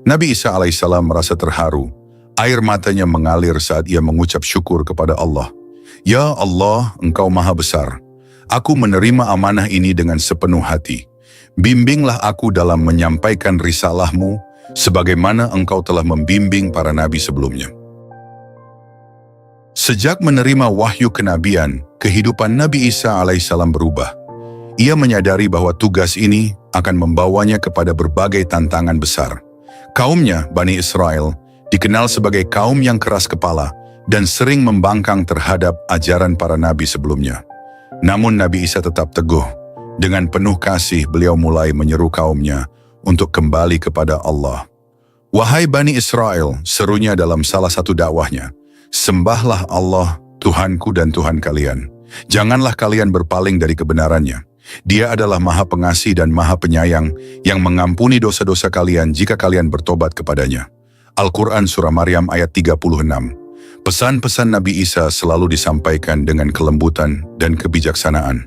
[SPEAKER 1] Nabi Isa alaihissalam merasa terharu. Air matanya mengalir saat ia mengucap syukur kepada Allah. "Ya Allah, Engkau Maha Besar. Aku menerima amanah ini dengan sepenuh hati. Bimbinglah aku dalam menyampaikan risalahmu, sebagaimana Engkau telah membimbing para nabi sebelumnya." Sejak menerima wahyu kenabian, kehidupan Nabi Isa alaihissalam berubah. Ia menyadari bahwa tugas ini akan membawanya kepada berbagai tantangan besar. Kaumnya, Bani Israel, dikenal sebagai kaum yang keras kepala dan sering membangkang terhadap ajaran para nabi sebelumnya. Namun Nabi Isa tetap teguh. Dengan penuh kasih beliau mulai menyeru kaumnya untuk kembali kepada Allah. "Wahai Bani Israel," serunya dalam salah satu dakwahnya, "sembahlah Allah, Tuhanku dan Tuhan kalian. Janganlah kalian berpaling dari kebenarannya. Dia adalah Maha Pengasih dan Maha Penyayang yang mengampuni dosa-dosa kalian jika kalian bertobat kepadanya." Al-Quran Surah Maryam ayat 36. Pesan-pesan Nabi Isa selalu disampaikan dengan kelembutan dan kebijaksanaan.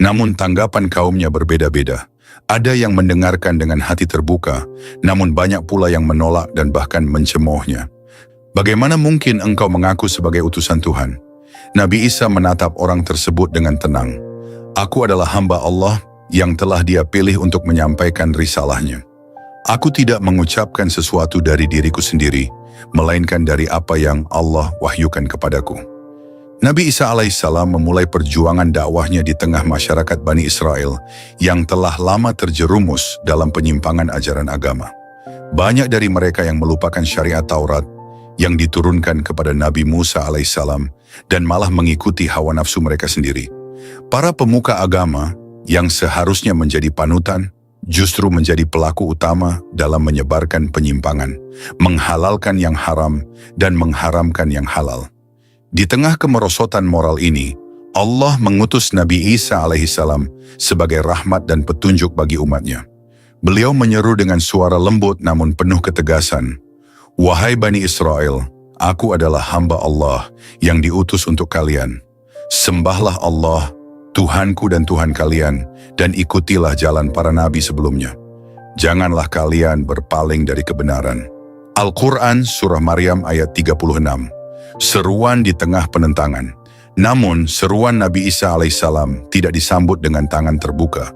[SPEAKER 1] Namun tanggapan kaumnya berbeda-beda. Ada yang mendengarkan dengan hati terbuka, namun banyak pula yang menolak dan bahkan mencemoohnya. "Bagaimana mungkin engkau mengaku sebagai utusan Tuhan?" Nabi Isa menatap orang tersebut dengan tenang. "Aku adalah hamba Allah yang telah Dia pilih untuk menyampaikan risalahnya. Aku tidak mengucapkan sesuatu dari diriku sendiri, melainkan dari apa yang Allah wahyukan kepadaku." Nabi Isa alaihissalam memulai perjuangan dakwahnya di tengah masyarakat Bani Israel yang telah lama terjerumus dalam penyimpangan ajaran agama. Banyak dari mereka yang melupakan syariat Taurat yang diturunkan kepada Nabi Musa alaihissalam dan malah mengikuti hawa nafsu mereka sendiri. Para pemuka agama yang seharusnya menjadi panutan justru menjadi pelaku utama dalam menyebarkan penyimpangan, menghalalkan yang haram dan mengharamkan yang halal. Di tengah kemerosotan moral ini, Allah mengutus Nabi Isa alaihissalam sebagai rahmat dan petunjuk bagi umatnya. Beliau menyeru dengan suara lembut namun penuh ketegasan, "Wahai Bani Israel, aku adalah hamba Allah yang diutus untuk kalian. Sembahlah Allah, Tuhanku dan Tuhan kalian, dan ikutilah jalan para nabi sebelumnya. Janganlah kalian berpaling dari kebenaran." Al-Quran Surah Maryam ayat 36. Seruan di tengah penentangan. Namun seruan Nabi Isa alaihissalam tidak disambut dengan tangan terbuka.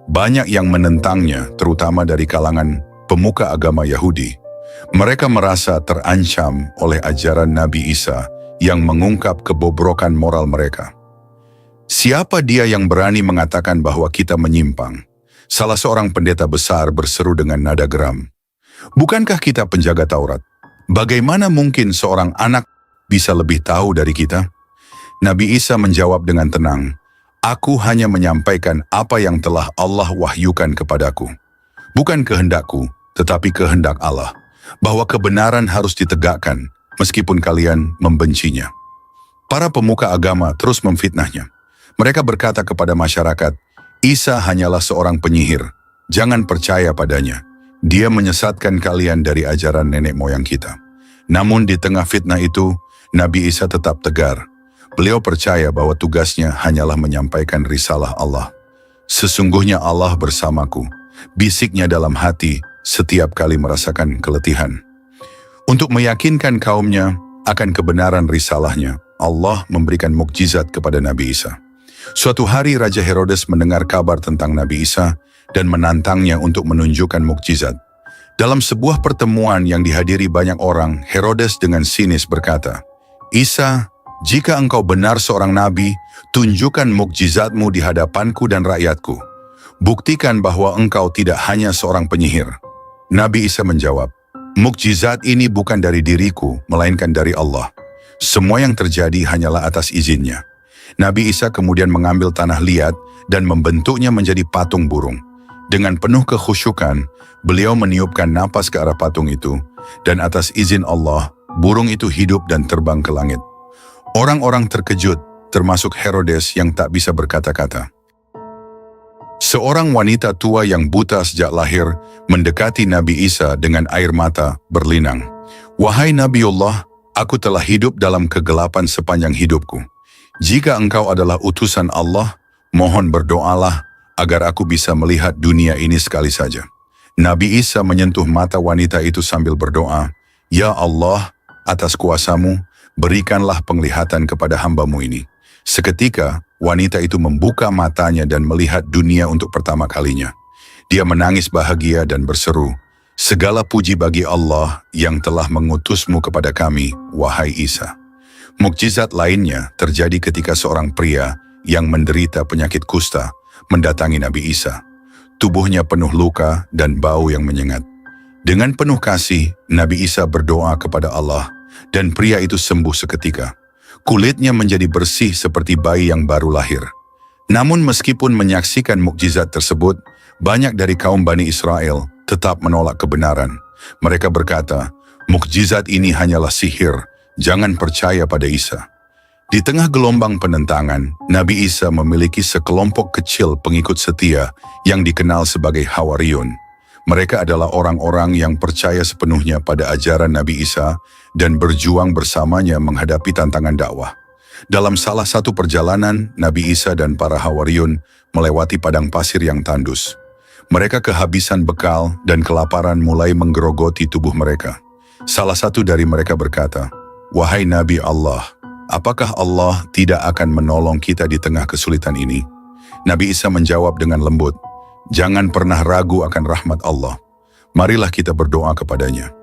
[SPEAKER 1] Banyak yang menentangnya, terutama dari kalangan pemuka agama Yahudi. Mereka merasa terancam oleh ajaran Nabi Isa yang mengungkap kebobrokan moral mereka. "Siapa dia yang berani mengatakan bahwa kita menyimpang?" Salah seorang pendeta besar berseru dengan nada geram. "Bukankah kita penjaga Taurat? Bagaimana mungkin seorang anak bisa lebih tahu dari kita?" Nabi Isa menjawab dengan tenang, Aku hanya menyampaikan apa yang telah Allah wahyukan kepadaku. Bukan kehendakku, tetapi kehendak Allah, bahwa kebenaran harus ditegakkan, meskipun kalian membencinya. Para pemuka agama terus memfitnahnya. Mereka berkata kepada masyarakat, Isa hanyalah seorang penyihir, jangan percaya padanya. Dia menyesatkan kalian dari ajaran nenek moyang kita. Namun di tengah fitnah itu, Nabi Isa tetap tegar. Beliau percaya bahwa tugasnya hanyalah menyampaikan risalah Allah. Sesungguhnya Allah bersamaku, bisiknya dalam hati setiap kali merasakan keletihan. Untuk meyakinkan kaumnya akan kebenaran risalahnya, Allah memberikan mukjizat kepada Nabi Isa. Suatu hari Raja Herodes mendengar kabar tentang Nabi Isa dan menantangnya untuk menunjukkan mukjizat. Dalam sebuah pertemuan yang dihadiri banyak orang, Herodes dengan sinis berkata, Isa, jika engkau benar seorang nabi, tunjukkan mukjizatmu di hadapanku dan rakyatku. Buktikan bahwa engkau tidak hanya seorang penyihir. Nabi Isa menjawab, mukjizat ini bukan dari diriku, melainkan dari Allah. Semua yang terjadi hanyalah atas izinnya. Nabi Isa kemudian mengambil tanah liat dan membentuknya menjadi patung burung. Dengan penuh kekhusyukan, beliau meniupkan napas ke arah patung itu, dan atas izin Allah, burung itu hidup dan terbang ke langit. Orang-orang terkejut, termasuk Herodes yang tak bisa berkata-kata. Seorang wanita tua yang buta sejak lahir mendekati Nabi Isa dengan air mata berlinang. Wahai Nabiullah, aku telah hidup dalam kegelapan sepanjang hidupku. Jika engkau adalah utusan Allah, mohon berdoalah agar aku bisa melihat dunia ini sekali saja. Nabi Isa menyentuh mata wanita itu sambil berdoa, Ya Allah, atas kuasamu, berikanlah penglihatan kepada hamba-Mu ini. Seketika, wanita itu membuka matanya dan melihat dunia untuk pertama kalinya. Dia menangis bahagia dan berseru, Segala puji bagi Allah yang telah mengutusmu kepada kami, wahai Isa. Mukjizat lainnya terjadi ketika seorang pria yang menderita penyakit kusta mendatangi Nabi Isa. Tubuhnya penuh luka dan bau yang menyengat. Dengan penuh kasih, Nabi Isa berdoa kepada Allah dan pria itu sembuh seketika. Kulitnya menjadi bersih seperti bayi yang baru lahir. Namun meskipun menyaksikan mukjizat tersebut, banyak dari kaum Bani Israel tetap menolak kebenaran. Mereka berkata, mukjizat ini hanyalah sihir, jangan percaya pada Isa. Di tengah gelombang penentangan, Nabi Isa memiliki sekelompok kecil pengikut setia yang dikenal sebagai Hawariyun. Mereka adalah orang-orang yang percaya sepenuhnya pada ajaran Nabi Isa dan berjuang bersamanya menghadapi tantangan dakwah. Dalam salah satu perjalanan, Nabi Isa dan para Hawariyun melewati padang pasir yang tandus. Mereka kehabisan bekal dan kelaparan mulai menggerogoti tubuh mereka. Salah satu dari mereka berkata, Wahai Nabi Allah, apakah Allah tidak akan menolong kita di tengah kesulitan ini? Nabi Isa menjawab dengan lembut, Jangan pernah ragu akan rahmat Allah. Marilah kita berdoa kepadanya.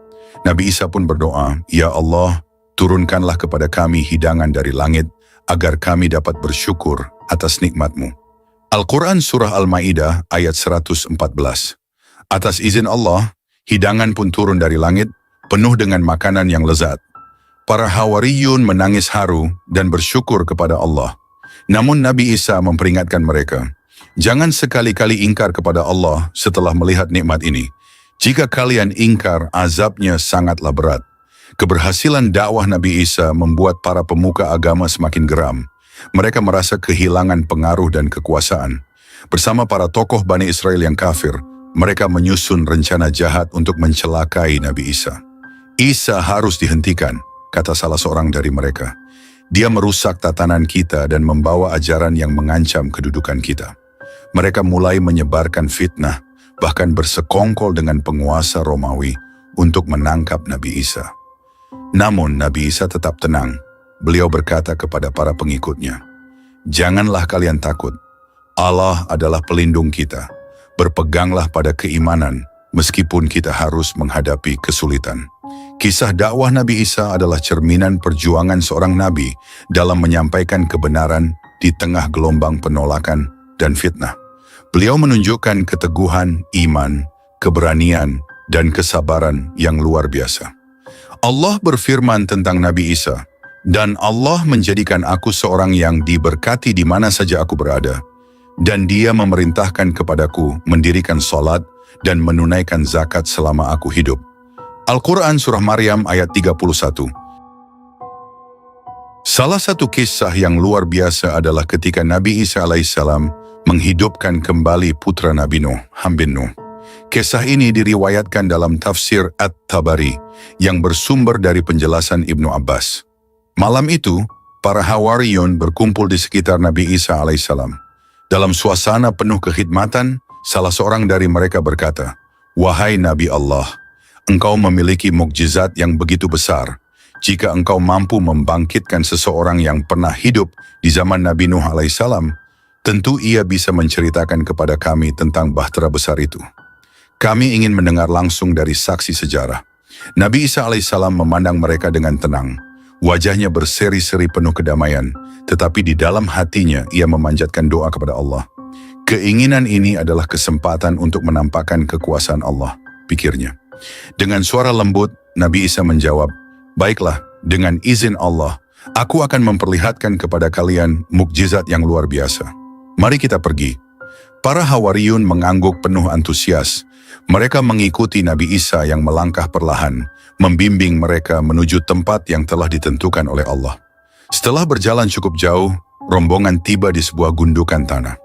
[SPEAKER 1] Nabi Isa pun berdoa, Ya Allah, turunkanlah kepada kami hidangan dari langit, agar kami dapat bersyukur atas nikmat-Mu. Al-Quran Surah Al-Ma'idah ayat 114. Atas izin Allah, hidangan pun turun dari langit, penuh dengan makanan yang lezat. Para Hawariyun menangis haru dan bersyukur kepada Allah. Namun Nabi Isa memperingatkan mereka, jangan sekali-kali ingkar kepada Allah setelah melihat nikmat ini. Jika kalian ingkar, azabnya sangatlah berat. Keberhasilan dakwah Nabi Isa membuat para pemuka agama semakin geram. Mereka merasa kehilangan pengaruh dan kekuasaan. Bersama para tokoh Bani Israel yang kafir, mereka menyusun rencana jahat untuk mencelakai Nabi Isa. Isa harus dihentikan, kata salah seorang dari mereka. Dia merusak tatanan kita dan membawa ajaran yang mengancam kedudukan kita. Mereka mulai menyebarkan fitnah, bahkan bersekongkol dengan penguasa Romawi untuk menangkap Nabi Isa. Namun Nabi Isa tetap tenang. Beliau berkata kepada para pengikutnya, Janganlah kalian takut. Allah adalah pelindung kita. Berpeganglah pada keimanan, meskipun kita harus menghadapi kesulitan. Kisah dakwah Nabi Isa adalah cerminan perjuangan seorang nabi dalam menyampaikan kebenaran di tengah gelombang penolakan dan fitnah. Beliau menunjukkan keteguhan, iman, keberanian, dan kesabaran yang luar biasa. Allah berfirman tentang Nabi Isa, Dan Allah menjadikan aku seorang yang diberkati di mana saja aku berada. Dan Dia memerintahkan kepadaku mendirikan salat dan menunaikan zakat selama aku hidup. Al-Quran Surah Maryam ayat 31. Salah satu kisah yang luar biasa adalah ketika Nabi Isa alaihissalam menghidupkan kembali putra Nabi Nuh, Ham bin Nuh. Kisah ini diriwayatkan dalam tafsir At-Tabari yang bersumber dari penjelasan Ibnu Abbas. Malam itu, para Hawariyun berkumpul di sekitar Nabi Isa alaihissalam. Dalam suasana penuh kekhidmatan, salah seorang dari mereka berkata, "Wahai Nabi Allah, engkau memiliki mukjizat yang begitu besar. Jika engkau mampu membangkitkan seseorang yang pernah hidup di zaman Nabi Nuh alaihissalam, tentu ia bisa menceritakan kepada kami tentang bahtera besar itu. Kami ingin mendengar langsung dari saksi sejarah." Nabi Isa alaihissalam memandang mereka dengan tenang. Wajahnya berseri-seri penuh kedamaian, tetapi di dalam hatinya ia memanjatkan doa kepada Allah. Keinginan ini adalah kesempatan untuk menampakkan kekuasaan Allah, pikirnya. Dengan suara lembut, Nabi Isa menjawab, "Baiklah, dengan izin Allah, aku akan memperlihatkan kepada kalian mukjizat yang luar biasa. Mari kita pergi." Para Hawariyun mengangguk penuh antusias. Mereka mengikuti Nabi Isa yang melangkah perlahan, membimbing mereka menuju tempat yang telah ditentukan oleh Allah. Setelah berjalan cukup jauh, rombongan tiba di sebuah gundukan tanah.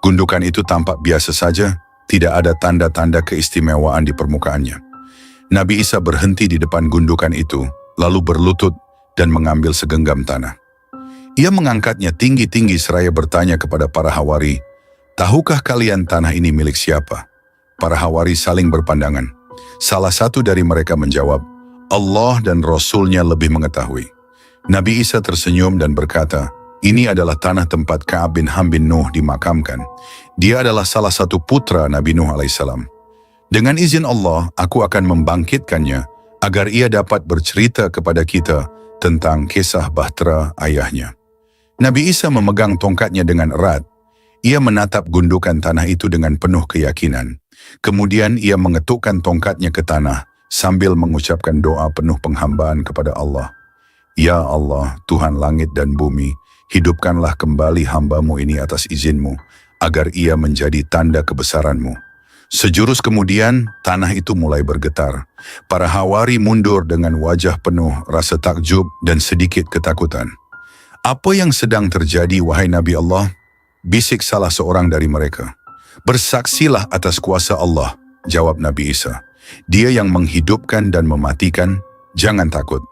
[SPEAKER 1] Gundukan itu tampak biasa saja, tidak ada tanda-tanda keistimewaan di permukaannya. Nabi Isa berhenti di depan gundukan itu, lalu berlutut dan mengambil segenggam tanah. Ia mengangkatnya tinggi-tinggi seraya bertanya kepada para Hawari, "Tahukah kalian tanah ini milik siapa?" Para Hawari saling berpandangan. Salah satu dari mereka menjawab, "Allah dan Rasul-Nya lebih mengetahui." Nabi Isa tersenyum dan berkata, "Ini adalah tanah tempat Ka'ab bin Ham bin Nuh dimakamkan. Dia adalah salah satu putra Nabi Nuh alaihissalam. Dengan izin Allah, aku akan membangkitkannya agar ia dapat bercerita kepada kita tentang kisah bahtera ayahnya." Nabi Isa memegang tongkatnya dengan erat. Ia menatap gundukan tanah itu dengan penuh keyakinan. Kemudian ia mengetukkan tongkatnya ke tanah sambil mengucapkan doa penuh penghambaan kepada Allah. "Ya Allah, Tuhan langit dan bumi, hidupkanlah kembali hamba-Mu ini atas izin-Mu, agar ia menjadi tanda kebesaran-Mu." Sejurus kemudian, tanah itu mulai bergetar. Para Hawari mundur dengan wajah penuh rasa takjub dan sedikit ketakutan. "Apa yang sedang terjadi, wahai Nabi Allah?" bisik salah seorang dari mereka. "Bersaksilah atas kuasa Allah," jawab Nabi Isa. "Dia yang menghidupkan dan mematikan, jangan takut."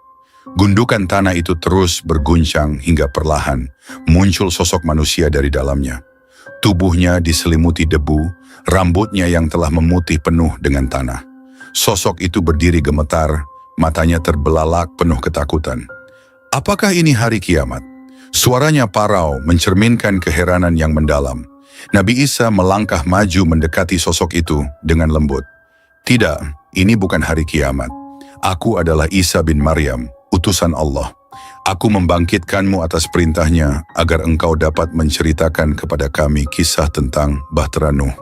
[SPEAKER 1] Gundukan tanah itu terus berguncang hingga perlahan muncul sosok manusia dari dalamnya. Tubuhnya diselimuti debu, rambutnya yang telah memutih penuh dengan tanah. Sosok itu berdiri gemetar, matanya terbelalak penuh ketakutan. "Apakah ini hari kiamat?" Suaranya parau mencerminkan keheranan yang mendalam. Nabi Isa melangkah maju mendekati sosok itu dengan lembut. "Tidak, ini bukan hari kiamat. Aku adalah Isa bin Maryam, utusan Allah. Aku membangkitkanmu atas perintahnya agar engkau dapat menceritakan kepada kami kisah tentang bahtera Nuh."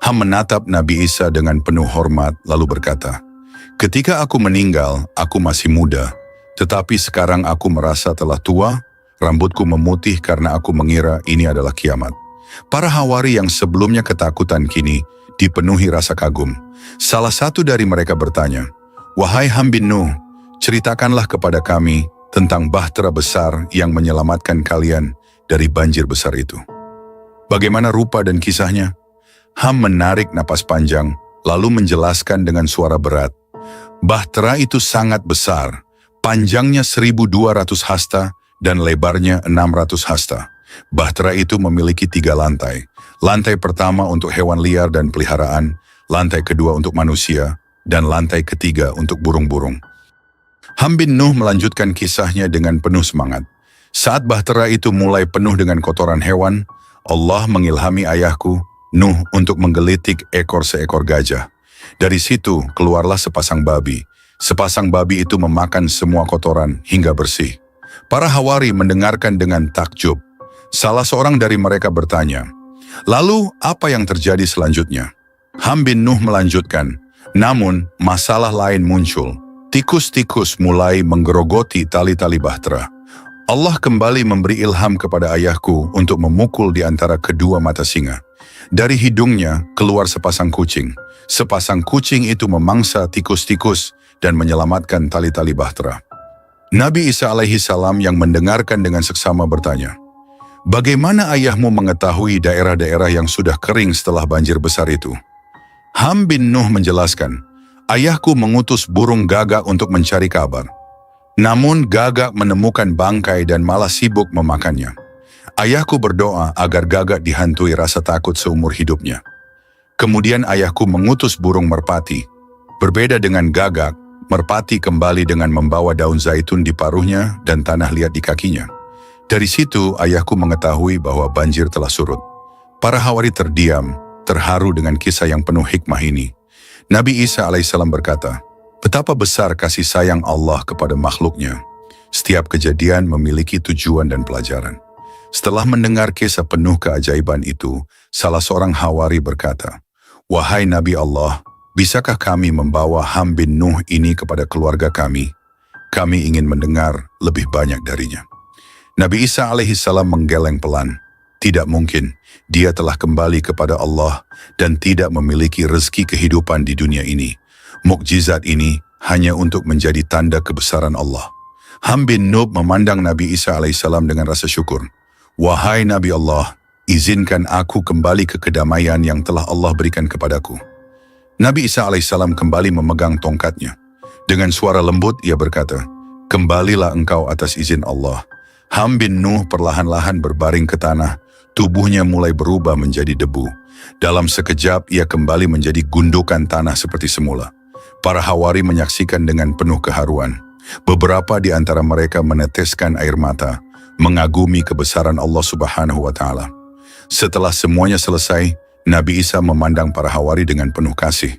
[SPEAKER 1] Ham menatap Nabi Isa dengan penuh hormat lalu berkata, "Ketika aku meninggal, aku masih muda, tetapi sekarang aku merasa telah tua. Rambutku memutih karena aku mengira ini adalah kiamat." Para Hawari yang sebelumnya ketakutan kini dipenuhi rasa kagum. Salah satu dari mereka bertanya, "Wahai Ham bin Nuh, ceritakanlah kepada kami tentang bahtera besar yang menyelamatkan kalian dari banjir besar itu. Bagaimana rupa dan kisahnya?" Ham menarik napas panjang, lalu menjelaskan dengan suara berat. "Bahtera itu sangat besar, panjangnya 1.200 hasta, dan lebarnya 600 hasta. Bahtera itu memiliki 3 lantai. Lantai pertama untuk hewan liar dan peliharaan, lantai kedua untuk manusia, dan lantai ketiga untuk burung-burung." Ham bin Nuh melanjutkan kisahnya dengan penuh semangat. "Saat bahtera itu mulai penuh dengan kotoran hewan, Allah mengilhami ayahku, Nuh, untuk menggelitik seekor gajah. Dari situ keluarlah sepasang babi. Sepasang babi itu memakan semua kotoran hingga bersih." Para Hawari mendengarkan dengan takjub. Salah seorang dari mereka bertanya, "Lalu apa yang terjadi selanjutnya?" Ham bin Nuh melanjutkan, "Namun masalah lain muncul. Tikus-tikus mulai menggerogoti tali-tali bahtera. Allah kembali memberi ilham kepada ayahku untuk memukul di antara kedua mata singa. Dari hidungnya keluar sepasang kucing. Sepasang kucing itu memangsa tikus-tikus dan menyelamatkan tali-tali bahtera. Nabi Isa alaihi salam yang mendengarkan dengan seksama bertanya, "Bagaimana ayahmu mengetahui daerah-daerah yang sudah kering setelah banjir besar itu?" Ham bin Nuh menjelaskan, "Ayahku mengutus burung gagak untuk mencari kabar. Namun gagak menemukan bangkai dan malah sibuk memakannya. Ayahku berdoa agar gagak dihantui rasa takut seumur hidupnya. Kemudian ayahku mengutus burung merpati. Berbeda dengan gagak, merpati kembali dengan membawa daun zaitun di paruhnya dan tanah liat di kakinya. Dari situ ayahku mengetahui bahwa banjir telah surut." Para hawari terdiam, terharu dengan kisah yang penuh hikmah ini. Nabi Isa alaihissalam berkata, "Betapa besar kasih sayang Allah kepada makhluknya. Setiap kejadian memiliki tujuan dan pelajaran." Setelah mendengar kisah penuh keajaiban itu, salah seorang hawari berkata, "Wahai Nabi Allah, bisakah kami membawa Ham bin Nuh ini kepada keluarga kami? Kami ingin mendengar lebih banyak darinya." Nabi Isa alaihissalam menggeleng pelan. Tidak mungkin, dia telah kembali kepada Allah dan tidak memiliki rezeki kehidupan di dunia ini. Mukjizat ini hanya untuk menjadi tanda kebesaran Allah. Ham bin Nuh memandang Nabi Isa alaihissalam dengan rasa syukur. "Wahai Nabi Allah, izinkan aku kembali ke kedamaian yang telah Allah berikan kepadaku." Nabi Isa alaihissalam kembali memegang tongkatnya. Dengan suara lembut ia berkata, "Kembalilah engkau atas izin Allah." Ham bin Nuh perlahan-lahan berbaring ke tanah, tubuhnya mulai berubah menjadi debu. Dalam sekejap ia kembali menjadi gundukan tanah seperti semula. Para hawari menyaksikan dengan penuh keharuan. Beberapa di antara mereka meneteskan air mata, mengagumi kebesaran Allah Subhanahu wa Ta'ala. Setelah semuanya selesai, Nabi Isa memandang para hawari dengan penuh kasih.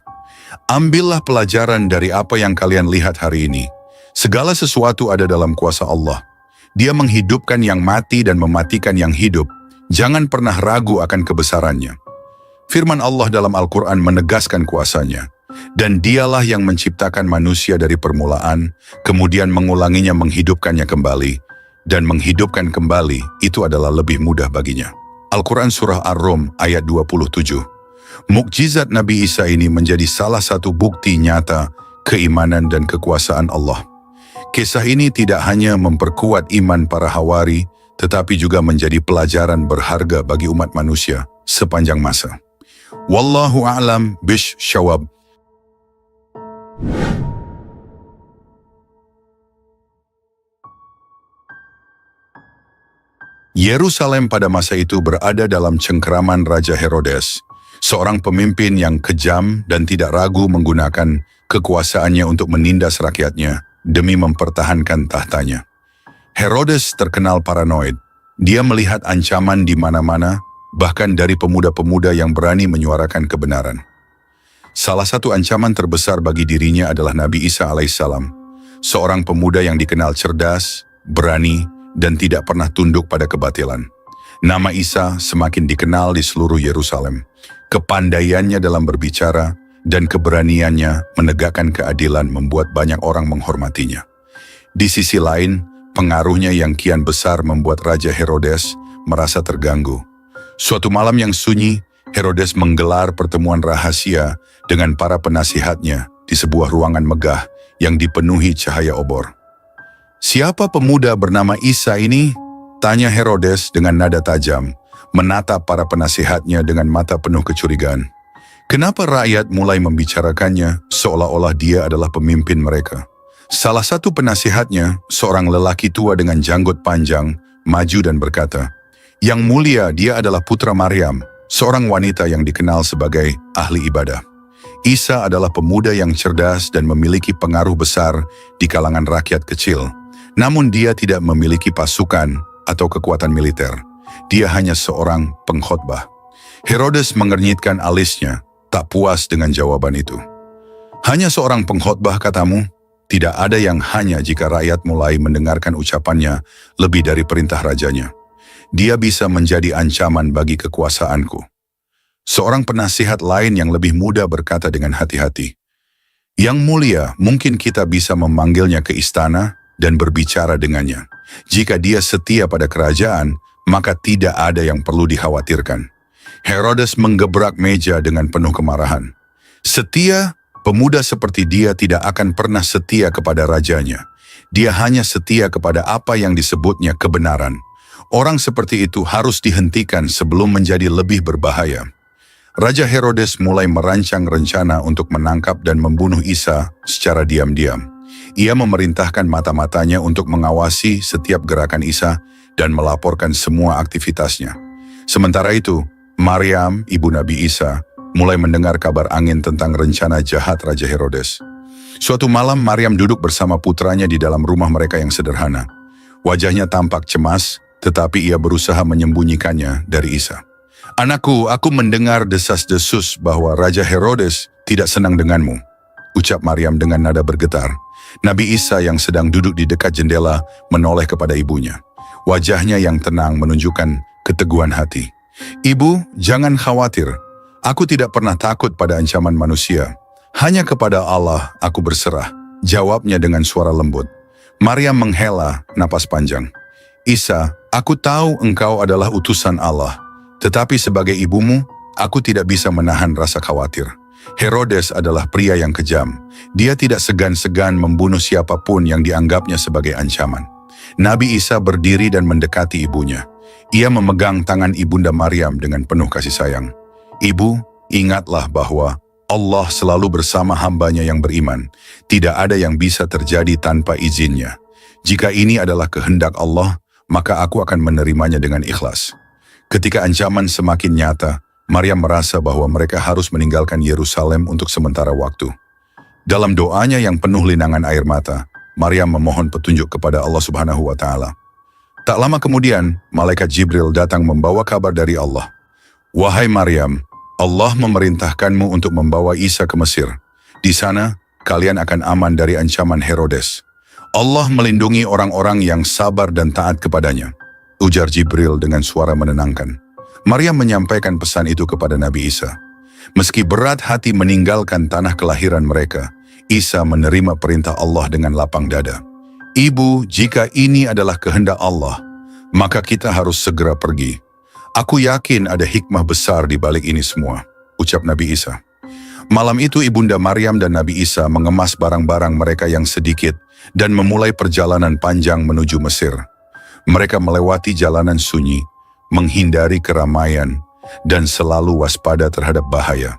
[SPEAKER 1] "Ambillah pelajaran dari apa yang kalian lihat hari ini. Segala sesuatu ada dalam kuasa Allah. Dia menghidupkan yang mati dan mematikan yang hidup. Jangan pernah ragu akan kebesarannya." Firman Allah dalam Al-Quran menegaskan kuasanya. Dan dialah yang menciptakan manusia dari permulaan, kemudian mengulanginya menghidupkannya kembali. Dan menghidupkan kembali itu adalah lebih mudah baginya. Al-Quran Surah Ar-Rum ayat 27. Mukjizat Nabi Isa ini menjadi salah satu bukti nyata keimanan dan kekuasaan Allah. Kisah ini tidak hanya memperkuat iman para hawari, tetapi juga menjadi pelajaran berharga bagi umat manusia sepanjang masa. Wallahu a'lam bishawab. Yerusalem pada masa itu berada dalam cengkeraman Raja Herodes, seorang pemimpin yang kejam dan tidak ragu menggunakan kekuasaannya untuk menindas rakyatnya demi mempertahankan tahtanya. Herodes terkenal paranoid. Dia melihat ancaman di mana-mana, bahkan dari pemuda-pemuda yang berani menyuarakan kebenaran. Salah satu ancaman terbesar bagi dirinya adalah Nabi Isa alaihissalam, seorang pemuda yang dikenal cerdas, berani, dan tidak pernah tunduk pada kebatilan. Nama Isa semakin dikenal di seluruh Yerusalem. Kepandaiannya dalam berbicara dan keberaniannya menegakkan keadilan membuat banyak orang menghormatinya. Di sisi lain, pengaruhnya yang kian besar membuat Raja Herodes merasa terganggu. Suatu malam yang sunyi, Herodes menggelar pertemuan rahasia dengan para penasihatnya di sebuah ruangan megah yang dipenuhi cahaya obor. "Siapa pemuda bernama Isa ini?" tanya Herodes dengan nada tajam, menatap para penasihatnya dengan mata penuh kecurigaan. Kenapa rakyat mulai membicarakannya seolah-olah dia adalah pemimpin mereka? Salah satu penasihatnya, seorang lelaki tua dengan janggut panjang, maju dan berkata, "Yang mulia, dia adalah putra Maryam, seorang wanita yang dikenal sebagai ahli ibadah. Isa adalah pemuda yang cerdas dan memiliki pengaruh besar di kalangan rakyat kecil. Namun dia tidak memiliki pasukan atau kekuatan militer. Dia hanya seorang pengkhotbah." Herodes mengernyitkan alisnya, tak puas dengan jawaban itu. "Hanya seorang pengkhotbah katamu? Tidak ada yang hanya jika rakyat mulai mendengarkan ucapannya lebih dari perintah rajanya. Dia bisa menjadi ancaman bagi kekuasaanku." Seorang penasihat lain yang lebih muda berkata dengan hati-hati, Yang mulia, mungkin kita bisa memanggilnya ke istana dan berbicara dengannya. Jika dia setia pada kerajaan, maka tidak ada yang perlu dikhawatirkan. Herodes menggebrak meja dengan penuh kemarahan. Setia, pemuda seperti dia tidak akan pernah setia kepada rajanya. Dia hanya setia kepada apa yang disebutnya kebenaran. Orang seperti itu harus dihentikan sebelum menjadi lebih berbahaya. Raja Herodes mulai merancang rencana untuk menangkap dan membunuh Isa secara diam-diam. Ia memerintahkan mata-matanya untuk mengawasi setiap gerakan Isa dan melaporkan semua aktivitasnya. Sementara itu, Maryam, ibu Nabi Isa, mulai mendengar kabar angin tentang rencana jahat Raja Herodes. Suatu malam, Maryam duduk bersama putranya di dalam rumah mereka yang sederhana. Wajahnya tampak cemas, tetapi ia berusaha menyembunyikannya dari Isa. "Anakku, aku mendengar desas-desus bahwa Raja Herodes tidak senang denganmu," ucap Maryam dengan nada bergetar. Nabi Isa yang sedang duduk di dekat jendela menoleh kepada ibunya. Wajahnya yang tenang menunjukkan keteguhan hati. "Ibu, jangan khawatir. Aku tidak pernah takut pada ancaman manusia. Hanya kepada Allah aku berserah," jawabnya dengan suara lembut. Maryam menghela napas panjang. "Isa, aku tahu engkau adalah utusan Allah. Tetapi sebagai ibumu, aku tidak bisa menahan rasa khawatir. Herodes adalah pria yang kejam. Dia tidak segan-segan membunuh siapapun yang dianggapnya sebagai ancaman." Nabi Isa berdiri dan mendekati ibunya. Ia memegang tangan ibunda Maryam dengan penuh kasih sayang. "Ibu, ingatlah bahwa Allah selalu bersama hambanya yang beriman. Tidak ada yang bisa terjadi tanpa izinnya. Jika ini adalah kehendak Allah, maka aku akan menerimanya dengan ikhlas." Ketika ancaman semakin nyata, Maryam merasa bahwa mereka harus meninggalkan Yerusalem untuk sementara waktu. Dalam doanya yang penuh linangan air mata, Maryam memohon petunjuk kepada Allah Subhanahu wa Ta'ala. Tak lama kemudian, malaikat Jibril datang membawa kabar dari Allah. "Wahai Maryam, Allah memerintahkanmu untuk membawa Isa ke Mesir. Di sana, kalian akan aman dari ancaman Herodes. Allah melindungi orang-orang yang sabar dan taat kepadanya," ujar Jibril dengan suara menenangkan. Maryam menyampaikan pesan itu kepada Nabi Isa. Meski berat hati meninggalkan tanah kelahiran mereka, Isa menerima perintah Allah dengan lapang dada. "Ibu, jika ini adalah kehendak Allah, maka kita harus segera pergi. Aku yakin ada hikmah besar di balik ini semua," ucap Nabi Isa. Malam itu ibunda Maryam dan Nabi Isa mengemas barang-barang mereka yang sedikit dan memulai perjalanan panjang menuju Mesir. Mereka melewati jalanan sunyi, menghindari keramaian, dan selalu waspada terhadap bahaya.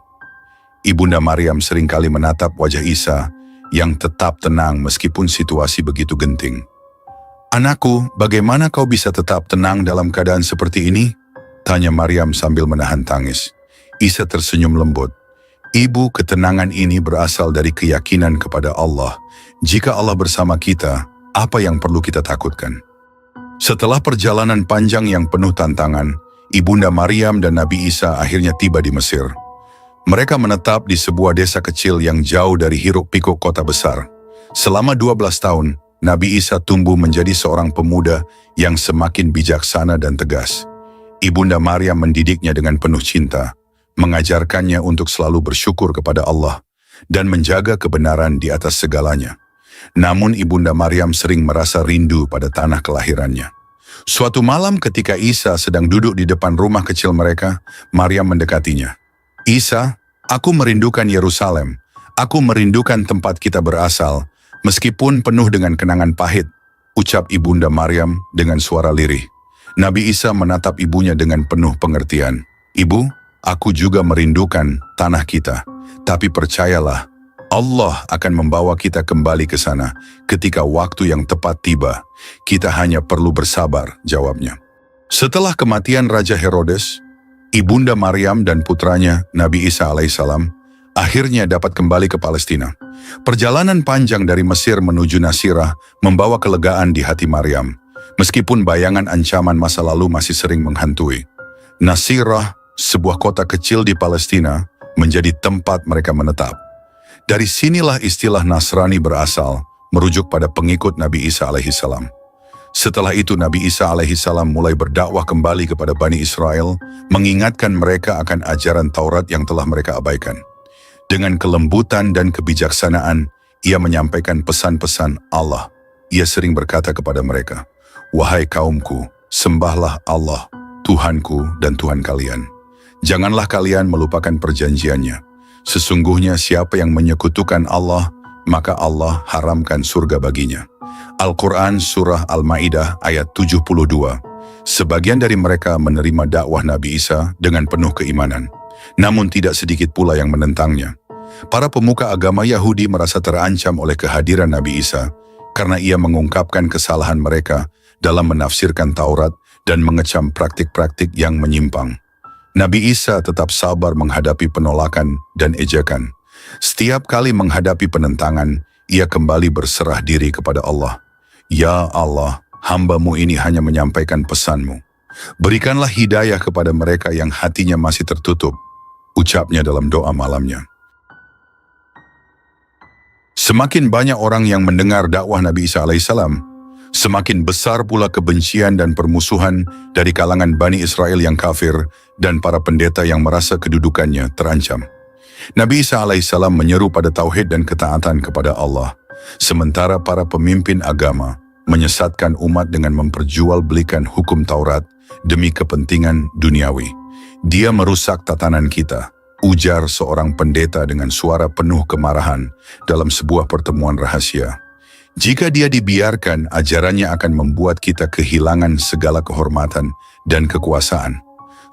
[SPEAKER 1] Ibunda Maryam seringkali menatap wajah Isa yang tetap tenang meskipun situasi begitu genting. "Anakku, bagaimana kau bisa tetap tenang dalam keadaan seperti ini?" tanya Maryam sambil menahan tangis. Isa tersenyum lembut. "Ibu, ketenangan ini berasal dari keyakinan kepada Allah. Jika Allah bersama kita, apa yang perlu kita takutkan?" Setelah perjalanan panjang yang penuh tantangan, ibunda Maryam dan Nabi Isa akhirnya tiba di Mesir. Mereka menetap di sebuah desa kecil yang jauh dari hiruk-pikuk kota besar. Selama 12 tahun, Nabi Isa tumbuh menjadi seorang pemuda yang semakin bijaksana dan tegas. Ibunda Maryam mendidiknya dengan penuh cinta, mengajarkannya untuk selalu bersyukur kepada Allah dan menjaga kebenaran di atas segalanya. Namun ibunda Maryam sering merasa rindu pada tanah kelahirannya. Suatu malam ketika Isa sedang duduk di depan rumah kecil mereka, Maryam mendekatinya. "Isa, aku merindukan Yerusalem. Aku merindukan tempat kita berasal, meskipun penuh dengan kenangan pahit," ucap ibunda Maryam dengan suara lirih. Nabi Isa menatap ibunya dengan penuh pengertian. "Ibu, aku juga merindukan tanah kita, tapi percayalah, Allah akan membawa kita kembali ke sana ketika waktu yang tepat tiba. Kita hanya perlu bersabar," jawabnya. Setelah kematian Raja Herodes, ibunda Maryam dan putranya Nabi Isa alaihissalam akhirnya dapat kembali ke Palestina. Perjalanan panjang dari Mesir menuju Nasirah membawa kelegaan di hati Maryam, meskipun bayangan ancaman masa lalu masih sering menghantui. Nasirah, sebuah kota kecil di Palestina, menjadi tempat mereka menetap. Dari sinilah istilah Nasrani berasal, merujuk pada pengikut Nabi Isa alaihissalam. Setelah itu Nabi Isa alaihissalam mulai berdakwah kembali kepada Bani Israel, mengingatkan mereka akan ajaran Taurat yang telah mereka abaikan. Dengan kelembutan dan kebijaksanaan, ia menyampaikan pesan-pesan Allah. Ia sering berkata kepada mereka, "Wahai kaumku, sembahlah Allah, Tuhanku dan Tuhan kalian. Janganlah kalian melupakan perjanjiannya. Sesungguhnya siapa yang menyekutukan Allah, maka Allah haramkan surga baginya." Al-Quran Surah Al-Ma'idah ayat 72. Sebagian dari mereka menerima dakwah Nabi Isa dengan penuh keimanan. Namun tidak sedikit pula yang menentangnya. Para pemuka agama Yahudi merasa terancam oleh kehadiran Nabi Isa karena ia mengungkapkan kesalahan mereka dalam menafsirkan Taurat dan mengecam praktik-praktik yang menyimpang. Nabi Isa tetap sabar menghadapi penolakan dan ejekan. Setiap kali menghadapi penentangan, ia kembali berserah diri kepada Allah. "Ya Allah, hamba-Mu ini hanya menyampaikan pesan-Mu. Berikanlah hidayah kepada mereka yang hatinya masih tertutup," ucapnya dalam doa malamnya. Semakin banyak orang yang mendengar dakwah Nabi Isa alaihissalam, semakin besar pula kebencian dan permusuhan dari kalangan Bani Israel yang kafir dan para pendeta yang merasa kedudukannya terancam. Nabi Isa alaihissalam menyeru pada tauhid dan ketaatan kepada Allah, sementara para pemimpin agama menyesatkan umat dengan memperjualbelikan hukum Taurat demi kepentingan duniawi. "Dia merusak tatanan kita," ujar seorang pendeta dengan suara penuh kemarahan dalam sebuah pertemuan rahasia. "Jika dia dibiarkan, ajarannya akan membuat kita kehilangan segala kehormatan dan kekuasaan."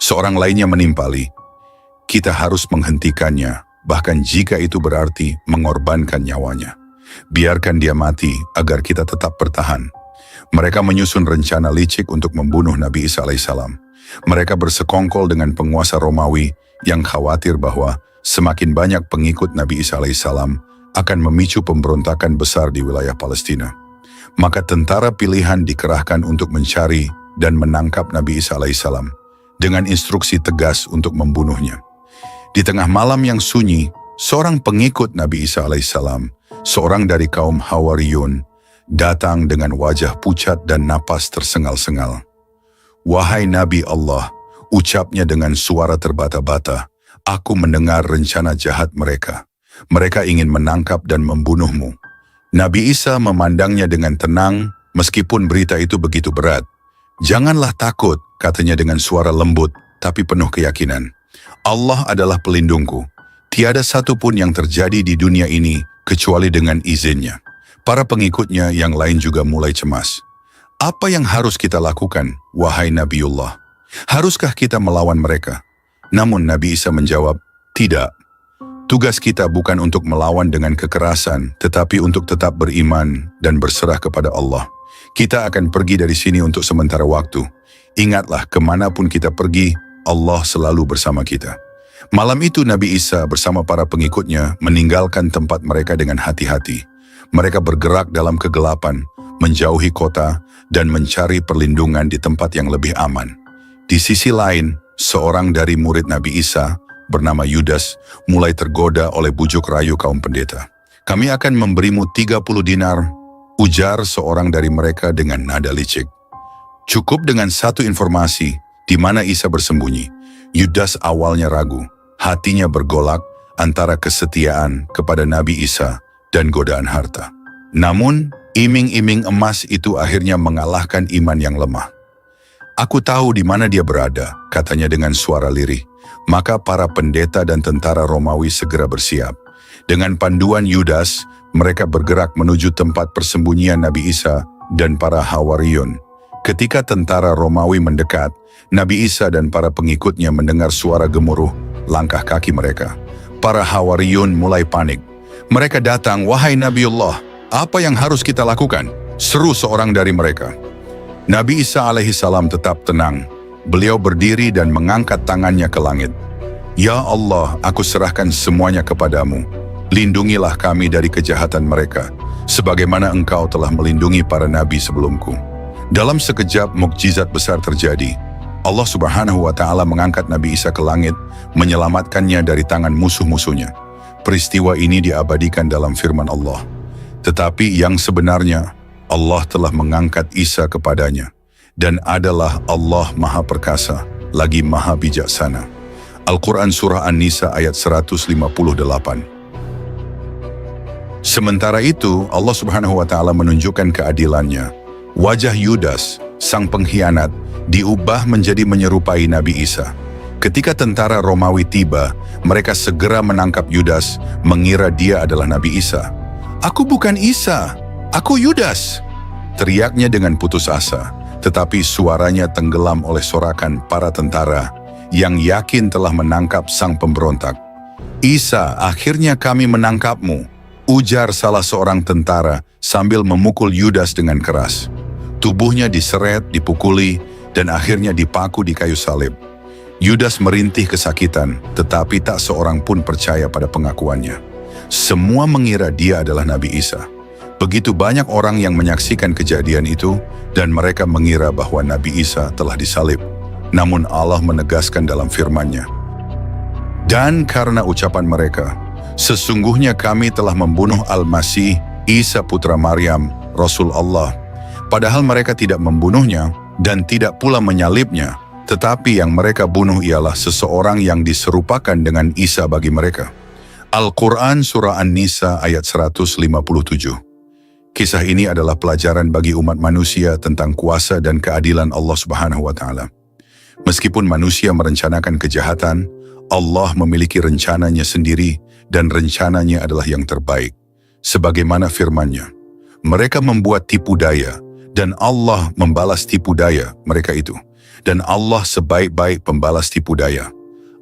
[SPEAKER 1] Seorang lainnya menimpali, "Kita harus menghentikannya, bahkan jika itu berarti mengorbankan nyawanya. Biarkan dia mati agar kita tetap bertahan." Mereka menyusun rencana licik untuk membunuh Nabi Isa alaihissalam. Mereka bersekongkol dengan penguasa Romawi yang khawatir bahwa semakin banyak pengikut Nabi Isa alaihissalam akan memicu pemberontakan besar di wilayah Palestina. Maka tentara pilihan dikerahkan untuk mencari dan menangkap Nabi Isa alaihissalam dengan instruksi tegas untuk membunuhnya. Di tengah malam yang sunyi, seorang pengikut Nabi Isa alaihissalam, seorang dari kaum Hawariyun, datang dengan wajah pucat dan napas tersengal-sengal. "Wahai Nabi Allah," ucapnya dengan suara terbata-bata, "aku mendengar rencana jahat mereka. Mereka ingin menangkap dan membunuhmu." Nabi Isa memandangnya dengan tenang, meskipun berita itu begitu berat. "Janganlah takut," katanya dengan suara lembut, tapi penuh keyakinan. "Allah adalah pelindungku. Tiada satu pun yang terjadi di dunia ini kecuali dengan izinnya." Para pengikutnya yang lain juga mulai cemas. "Apa yang harus kita lakukan, wahai Nabiullah? Haruskah kita melawan mereka?" Namun Nabi Isa menjawab, "Tidak. Tugas kita bukan untuk melawan dengan kekerasan, tetapi untuk tetap beriman dan berserah kepada Allah. Kita akan pergi dari sini untuk sementara waktu. Ingatlah, kemanapun kita pergi, Allah selalu bersama kita." Malam itu Nabi Isa bersama para pengikutnya meninggalkan tempat mereka dengan hati-hati. Mereka bergerak dalam kegelapan, menjauhi kota, dan mencari perlindungan di tempat yang lebih aman. Di sisi lain, seorang dari murid Nabi Isa, bernama Yudas, mulai tergoda oleh bujuk rayu kaum pendeta. "Kami akan memberimu 30 dinar, ujar seorang dari mereka dengan nada licik. Cukup dengan satu informasi, di mana Isa bersembunyi. Yudas awalnya ragu, hatinya bergolak antara kesetiaan kepada Nabi Isa dan godaan harta. Namun, iming-iming emas itu akhirnya mengalahkan iman yang lemah. "Aku tahu di mana dia berada," katanya dengan suara lirih. Maka para pendeta dan tentara Romawi segera bersiap. Dengan panduan Yudas, mereka bergerak menuju tempat persembunyian Nabi Isa dan para Hawariyun. Ketika tentara Romawi mendekat, Nabi Isa dan para pengikutnya mendengar suara gemuruh langkah kaki mereka. Para Hawariyun mulai panik. Mereka datang, "Wahai Nabiullah, apa yang harus kita lakukan?" seru seorang dari mereka. Nabi Isa alaihissalam tetap tenang. Beliau berdiri dan mengangkat tangannya ke langit. "Ya Allah, aku serahkan semuanya kepadamu. Lindungilah kami dari kejahatan mereka, sebagaimana Engkau telah melindungi para nabi sebelumku." Dalam sekejap mukjizat besar terjadi. Allah Subhanahu wa Ta'ala mengangkat Nabi Isa ke langit, menyelamatkannya dari tangan musuh-musuhnya. Peristiwa ini diabadikan dalam firman Allah. Tetapi yang sebenarnya, Allah telah mengangkat Isa kepadanya, dan adalah Allah Maha Perkasa, lagi Maha Bijaksana. Al-Quran Surah An-Nisa ayat 158. Sementara itu, Allah Subhanahu wa Ta'ala menunjukkan keadilannya. Wajah Yudas, sang pengkhianat, diubah menjadi menyerupai Nabi Isa. Ketika tentara Romawi tiba, mereka segera menangkap Yudas, mengira dia adalah Nabi Isa. "Aku bukan Isa, aku Yudas!" teriaknya dengan putus asa, tetapi suaranya tenggelam oleh sorakan para tentara yang yakin telah menangkap sang pemberontak. "Isa, akhirnya kami menangkapmu," ujar salah seorang tentara sambil memukul Yudas dengan keras. Tubuhnya diseret, dipukuli, dan akhirnya dipaku di kayu salib. Yudas merintih kesakitan, tetapi tak seorang pun percaya pada pengakuannya. Semua mengira dia adalah Nabi Isa. Begitu banyak orang yang menyaksikan kejadian itu, dan mereka mengira bahwa Nabi Isa telah disalib. Namun Allah menegaskan dalam firman-Nya, "Dan karena ucapan mereka, sesungguhnya kami telah membunuh Al-Masih, Isa putra Maryam, Rasul Allah. Padahal mereka tidak membunuhnya dan tidak pula menyalibnya, tetapi yang mereka bunuh ialah seseorang yang diserupakan dengan Isa bagi mereka." Al-Quran Surah An-Nisa ayat 157. Kisah ini adalah pelajaran bagi umat manusia tentang kuasa dan keadilan Allah Subhanahu wa Ta'ala. Meskipun manusia merencanakan kejahatan, Allah memiliki rencananya sendiri dan rencananya adalah yang terbaik. Sebagaimana firman-Nya, mereka membuat tipu daya dan Allah membalas tipu daya mereka itu. Dan Allah sebaik-baik pembalas tipu daya.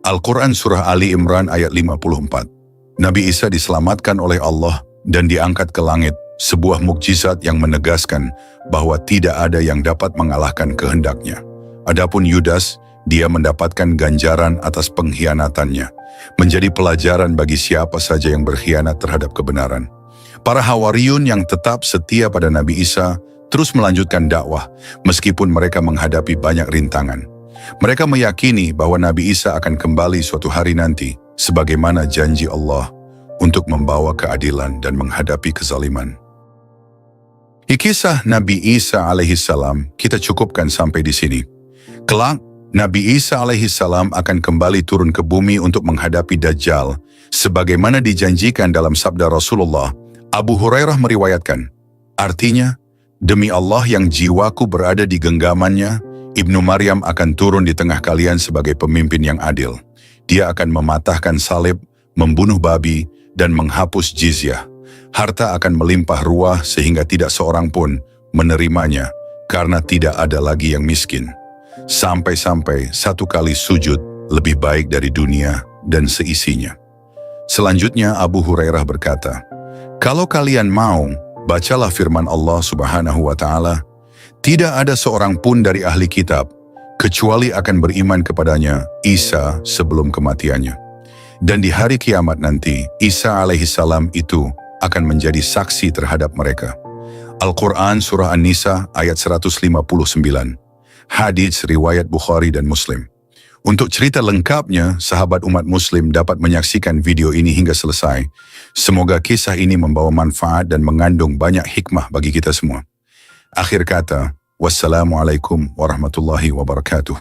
[SPEAKER 1] Al-Quran Surah Ali Imran ayat 54. Nabi Isa diselamatkan oleh Allah dan diangkat ke langit, sebuah mukjizat yang menegaskan bahwa tidak ada yang dapat mengalahkan kehendak-Nya. Adapun Yudas, dia mendapatkan ganjaran atas pengkhianatannya, menjadi pelajaran bagi siapa saja yang berkhianat terhadap kebenaran. Para Hawariyun yang tetap setia pada Nabi Isa terus melanjutkan dakwah meskipun mereka menghadapi banyak rintangan. Mereka meyakini bahwa Nabi Isa akan kembali suatu hari nanti, sebagaimana janji Allah untuk membawa keadilan dan menghadapi kezaliman. Kisah Nabi Isa alaihissalam kita cukupkan sampai di sini. Kelak, Nabi Isa alaihissalam akan kembali turun ke bumi untuk menghadapi Dajjal, sebagaimana dijanjikan dalam sabda Rasulullah. Abu Hurairah meriwayatkan, artinya, "Demi Allah yang jiwaku berada di genggamannya, Ibnu Maryam akan turun di tengah kalian sebagai pemimpin yang adil. Dia akan mematahkan salib, membunuh babi, dan menghapus jizyah. Harta akan melimpah ruah sehingga tidak seorang pun menerimanya, karena tidak ada lagi yang miskin. Sampai-sampai satu kali sujud lebih baik dari dunia dan seisinya." Selanjutnya Abu Hurairah berkata, "Kalau kalian mau, bacalah firman Allah Subhanahu wa Ta'ala, tidak ada seorang pun dari ahli kitab kecuali akan beriman kepadanya Isa sebelum kematiannya. Dan di hari kiamat nanti, Isa alaihissalam itu akan menjadi saksi terhadap mereka." Al-Quran Surah An-Nisa ayat 159. Hadits riwayat Bukhari dan Muslim. Untuk cerita lengkapnya, sahabat umat Muslim dapat menyaksikan video ini hingga selesai. Semoga kisah ini membawa manfaat dan mengandung banyak hikmah bagi kita semua. Akhir kata, wassalamualaikum warahmatullahi wabarakatuh.